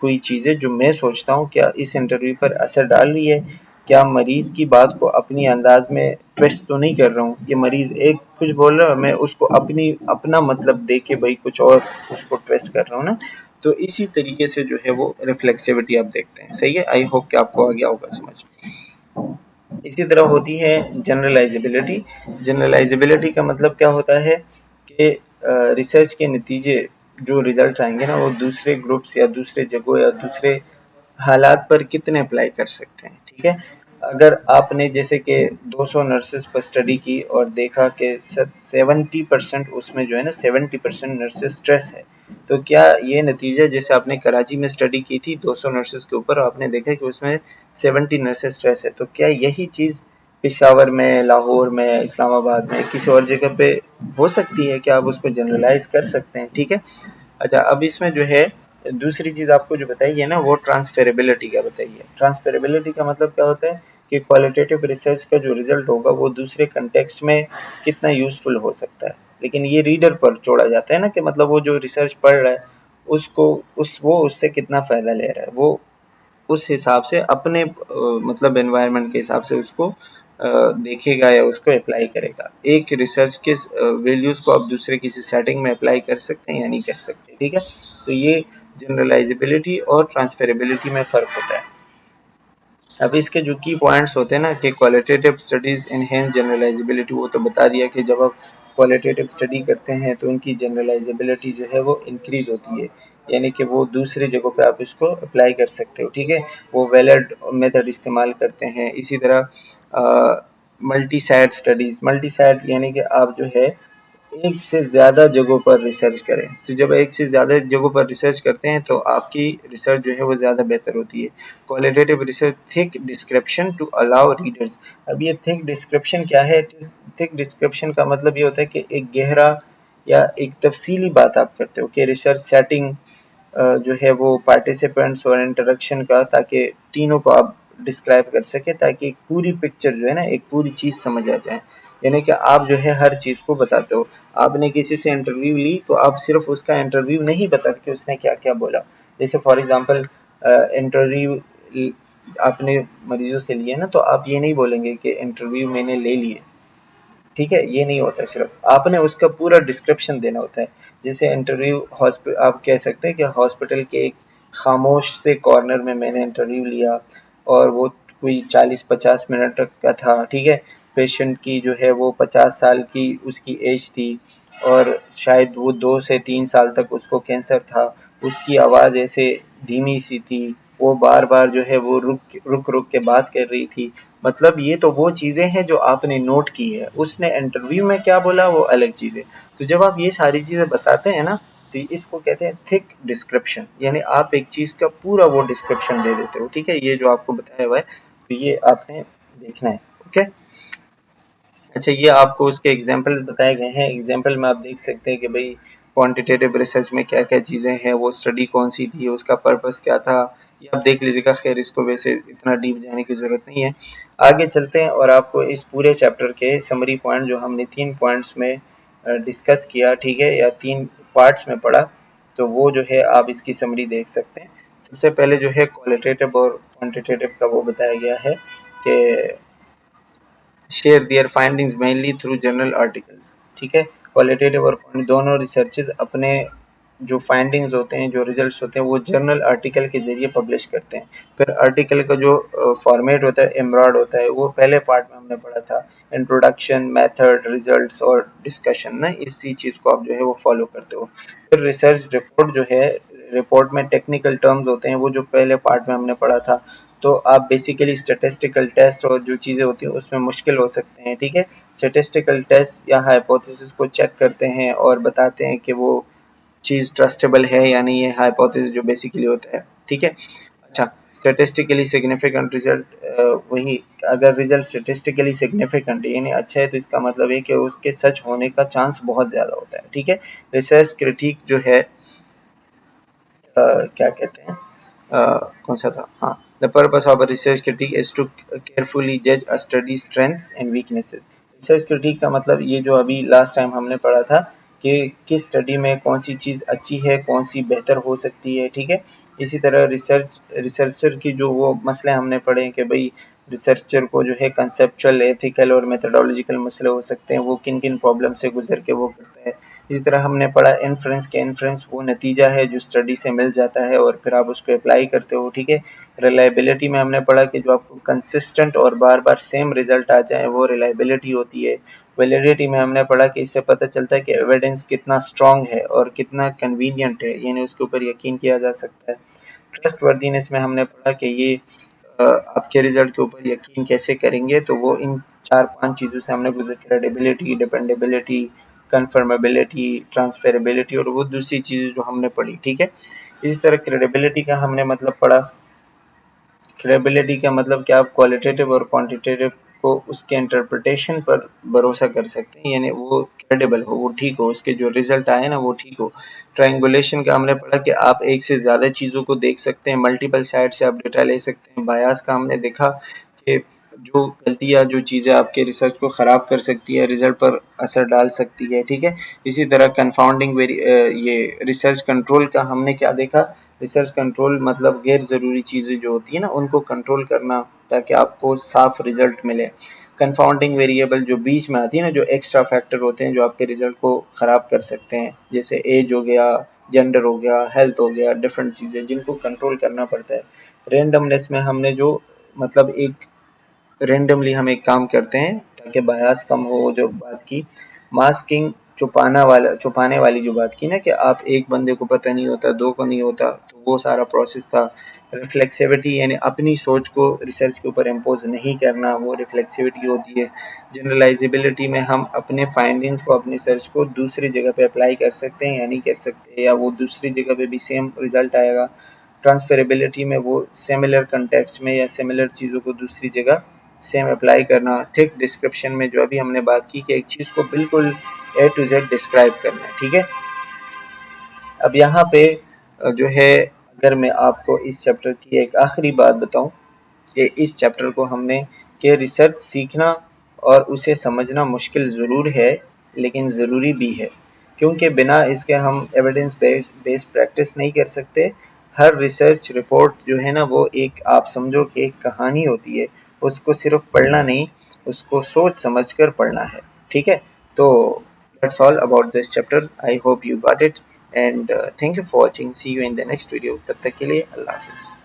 [SPEAKER 1] कोई चीज़ें जो मैं सोचता हूँ क्या इस इंटरव्यू पर असर डाल रही है, क्या मरीज़ की बात को अपनी अंदाज में ट्विस्ट तो नहीं कर रहा हूँ, ये मरीज़ एक कुछ बोल रहा है मैं उसको अपना मतलब दे के भाई कुछ और उसको ट्विस्ट कर रहा हूँ ना। तो इसी तरीके से जो है वो रिफ्लेक्सिविटी आप देखते हैं। सही है, आई होप कि आपको आ गया होगा समझ। इसी तरह होती है जनरलाइजेबिलिटी। जनरलाइजेबिलिटी का मतलब क्या होता है कि रिसर्च के नतीजे जो रिजल्ट आएंगे ना वो दूसरे ग्रुप्स या दूसरे जगहों या दूसरे हालात पर कितने अप्लाई कर सकते हैं। ठीक है, अगर आपने जैसे कि 200 नर्सेस पर स्टडी की और देखा कि 70% उसमें जो है ना 70% नर्सेस स्ट्रेस है, तो क्या ये नतीजा, जैसे आपने कराची में स्टडी की थी 200 नर्सेस के ऊपर, आपने देखा कि उसमें 70 नर्सेस स्ट्रेस है, तो क्या यही चीज़ पेशावर में, लाहौर में, इस्लामाबाद में, किसी और जगह पे हो सकती है? क्या आप उसको जनरलाइज कर सकते हैं? ठीक है, अच्छा, अब इसमें जो है दूसरी चीज़ आपको जो बताई है ना वो ट्रांसफेरेबिलिटी का बताइए। ट्रांसफेरेबिलिटी का मतलब क्या होता है कि क्वालिटेटिव रिसर्च का जो रिजल्ट होगा वो दूसरे कंटेक्स्ट में कितना यूज़फुल हो सकता है, लेकिन ये रीडर पर छोड़ा जाता है ना कि मतलब वो जो रिसर्च पढ़ रहा है उसको वो उससे कितना फ़ायदा ले रहा है, वो उस हिसाब से अपने मतलब एनवायरनमेंट के हिसाब से उसको देखेगा या उसको अप्लाई करेगा। एक रिसर्च के वैल्यूज़ को आप दूसरे किसी सेटिंग में अप्लाई कर सकते हैं या नहीं कर सकते। ठीक है, तो ये जनरलाइजेबिलिटी और ट्रांसफेरेबिलिटी में फ़र्क होता है। अब इसके जो की पॉइंट्स होते हैं ना कि क्वालिटेटिव स्टडीज़ एनहेंस जनरलाइजेबिलिटी, वो तो बता दिया कि जब आप क्वालिटेटिव स्टडी करते हैं तो उनकी जनरलाइजेबिलिटी जो है वो इंक्रीज होती है, यानी कि वो दूसरी जगहों पे आप इसको अप्लाई कर सकते हो। ठीक है, वो वैलिड मेथड इस्तेमाल करते हैं। इसी तरह multi site studies, multi site यानी कि आप जो है एक से ज़्यादा जगहों पर रिसर्च करें। तो जब एक से ज़्यादा जगहों पर रिसर्च करते हैं तो आपकी रिसर्च जो है वो ज़्यादा बेहतर होती है। Qualitative research thick description to allow readers. अब ये थिक डिस्क्रिप्शन क्या है? थिक डिस्क्रिप्शन का मतलब ये होता है कि एक गहरा या एक तफसीली बात आप करते हो कि रिसर्च सेटिंग जो है वो पार्टिसिपेंट्स और इंटरेक्शन का, ताकि तीनों को आप डिस्क्राइब कर सके ताकि एक पूरी पिक्चर जो है ना एक पूरी चीज़ समझ आ जाए। यानी कि आप जो है हर चीज़ को बताते हो। आपने किसी से इंटरव्यू ली तो आप सिर्फ उसका इंटरव्यू नहीं बताते कि उसने क्या क्या बोला। जैसे फॉर एग्जांपल इंटरव्यू आपने मरीजों से लिए ना तो आप ये नहीं बोलेंगे कि इंटरव्यू मैंने ले लिए। ठीक है, ये नहीं होता, सिर्फ आपने उसका पूरा डिस्क्रिप्शन देना होता है। जैसे इंटरव्यू आप कह सकते हैं कि हॉस्पिटल के एक खामोश से कॉर्नर में मैंने इंटरव्यू लिया और वो कोई 40-50 मिनट तक का था। ठीक है, पेशेंट की जो है वो 50 साल की उसकी एज थी और शायद वो 2 से 3 साल तक उसको कैंसर था। उसकी आवाज़ ऐसे धीमी सी थी, वो बार बार जो है वो रुक रुक के बात कर रही थी। मतलब ये तो वो चीज़ें हैं जो आपने नोट की है, उसने इंटरव्यू में क्या बोला वो अलग चीज़ है। तो जब आप ये सारी चीज़ें बताते हैं ना तो इसको कहते हैं थिक डिस्क्रिप्शन, यानी आप एक चीज़ का पूरा वो डिस्क्रिप्शन दे देते हो। ठीक है, ये जो आपको बताया हुआ है तो ये आपने देखना है। ओके, अच्छा, ये आपको उसके एग्जांपल्स बताए गए हैं। एग्जांपल में आप देख सकते हैं कि भाई क्वांटिटेटिव रिसर्च में क्या क्या चीज़ें हैं, वो स्टडी कौन सी थी, उसका पर्पस क्या था, ये आप देख लीजिएगा। खैर इसको वैसे इतना डीप जाने की ज़रूरत नहीं है। आगे चलते हैं और आपको इस पूरे चैप्टर के समरी पॉइंट जो हमने 3 पॉइंट्स में डिस्कस किया, ठीक है, या 3 पार्ट्स में पढ़ा, तो वो जो है आप इसकी समरी देख सकते हैं। सबसे पहले जो है क्वालिटेटिव और क्वांटिटेटिव का वो बताया गया है कि share their findings mainly through journal articles. ठीक है, क्वालिटेटिव और दोनों रिसर्चेज अपने जो फाइंडिंग्स होते हैं, जो रिजल्ट्स होते हैं, वो जर्नल आर्टिकल के ज़रिए पब्लिश करते हैं। फिर आर्टिकल का जो फॉर्मेट होता है, एमराड होता है, वो पहले पार्ट में हमने पढ़ा था, इंट्रोडक्शन, मेथड, रिजल्ट्स और डिस्कशन ना, इसी चीज़ को आप जो है वो फॉलो करते हो। फिर रिसर्च रिपोर्ट जो है, रिपोर्ट में टेक्निकल टर्म्स होते हैं, वो जो पहले पार्ट में हमने पढ़ा था। तो आप बेसिकली स्टैटिस्टिकल टेस्ट और जो चीज़ें होती हैं उसमें मुश्किल हो सकते हैं, ठीक है। स्टैटिस्टिकल टेस्ट या हाइपोथेसिस को चेक करते हैं और बताते हैं कि वो चीज़ ट्रस्टेबल है या नहीं है, हाइपोथेसिस जो बेसिकली होता है, ठीक है। अच्छा, स्टैटिस्टिकली सिग्निफिकेंट रिजल्ट, वही, अगर रिजल्ट स्टैटिस्टिकली सिग्निफिकेंट यानी अच्छा है तो इसका मतलब है कि उसके सच होने का चांस बहुत ज़्यादा होता है, ठीक है। रिसर्च क्रिटिक जो है, क्या कहते हैं, कौन सा था, हाँ, the purpose of a research critique is to carefully जज a study strengths and weaknesses. Research critique का मतलब ये जो अभी लास्ट टाइम हमने पढ़ा था कि किस स्टडी में कौन सी चीज़ अच्छी है, कौन सी बेहतर हो सकती है, ठीक है। इसी तरह रिसर्चर की जो वो मसले हमने पढ़े हैं कि भाई रिसर्चर को जो है कंसेप्चुअल, एथिकल और मेथडोलॉजिकल मसले हो सकते हैं, वो किन किन प्रॉब्लम से गुजर के वो करता है। इसी तरह हमने पढ़ा इन्फ्रेंस के, इन्फ्रेंस वो नतीजा है जो स्टडी से मिल जाता है और फिर आप उसको अप्लाई करते हो, ठीक है। रिलायबिलिटी में हमने पढ़ा कि जो आपको कंसिस्टेंट और बार बार सेम रिजल्ट आ जाए वो रिलायबिलिटी होती है। वैलिडिटी में हमने पढ़ा कि इससे पता चलता है कि एविडेंस कितना स्ट्रॉन्ग है और कितना कन्वीनियंट है, यानी उसके ऊपर यकीन किया जा सकता है। ट्रस्ट वर्दीनेस में हमने पढ़ा कि ये आपके रिजल्ट के ऊपर यकीन कैसे करेंगे, तो वो इन 4-5 चीज़ों से हमने गुजर, क्रेडिबिलिटी, डिपेंडेबिलिटी, कन्फर्मेबिलिटी, ट्रांसफेरेबिलिटी और वो दूसरी चीज़ें जो हमने पढ़ी, ठीक है। इसी तरह क्रेडिबिलिटी का हमने मतलब पढ़ा। क्रेडिबिलिटी का मतलब कि आप क्वालिटेटिव और क्वांटिटेटिव को उसके इंटरप्रिटेशन पर भरोसा कर सकते हैं, यानी वो क्रेडिबल हो, वो ठीक हो, उसके जो रिजल्ट आए ना वो ठीक हो। ट्रायंगुलेशन का हमने पढ़ा कि आप एक से ज़्यादा चीज़ों को देख सकते हैं, मल्टीपल साइड से आप डेटा ले सकते हैं। बायास का हमने देखा कि जो गलतियाँ, जो चीज़ें आपके रिसर्च को ख़राब कर सकती है, रिजल्ट पर असर डाल सकती है, ठीक है। इसी तरह कन्फाउंडिंग ये रिसर्च कंट्रोल का हमने क्या देखा, रिसर्च कंट्रोल मतलब गैर ज़रूरी चीज़ें जो होती है ना उनको कंट्रोल करना ताकि आपको साफ रिजल्ट मिले। कंफाउंडिंग वेरिएबल जो बीच में आती है ना, जो एक्स्ट्रा फैक्टर होते हैं जो आपके रिजल्ट को ख़राब कर सकते हैं, जैसे एज हो गया, जेंडर हो गया, हेल्थ हो गया, डिफरेंट चीज़ें जिनको कंट्रोल करना पड़ता है। रेंडमनेस में हमने जो मतलब एक रेंडमली हम एक काम करते हैं ताकि बायास कम हो, जो बात की मास्किंग, छुपाने वाली जो बात की ना कि आप एक बंदे को पता नहीं होता, दो को नहीं होता, तो वो सारा प्रोसेस था। रिफ्लेक्सिविटी यानी अपनी सोच को रिसर्च के ऊपर इम्पोज नहीं करना, वो रिफ्लेक्सिविटी होती है। जनरलाइजेबिलिटी में हम अपने फाइंडिंग्स को, अपनी रिसर्च को दूसरी जगह पे अप्लाई कर सकते हैं या नहीं कर सकते, या वो दूसरी जगह पे भी सेम रिजल्ट आएगा। ट्रांसफेरेबिलिटी में वो सिमिलर कंटेक्स्ट में या सिमिलर चीज़ों को दूसरी जगह सेम अप्लाई करना। थिक डिस्क्रिप्शन में जो अभी हमने बात की कि एक चीज़ को बिल्कुल ए टू जेड डिस्क्राइब करना है, ठीक है। अब यहाँ पे जो है, अगर मैं आपको इस चैप्टर की एक आखिरी बात बताऊं कि इस चैप्टर को हमने कि रिसर्च सीखना और उसे समझना मुश्किल ज़रूर है लेकिन ज़रूरी भी है, क्योंकि बिना इसके हम एविडेंस बेस्ड प्रैक्टिस नहीं कर सकते। हर रिसर्च रिपोर्ट जो है ना वो एक, आप समझो कि एक कहानी होती है, उसको सिर्फ पढ़ना नहीं, उसको सोच समझ कर पढ़ना है, ठीक है। तो that's all about this chapter. I hope you got it and thank you for watching. See you in the next video. तब तक के लिए अल्लाह हाफिज़।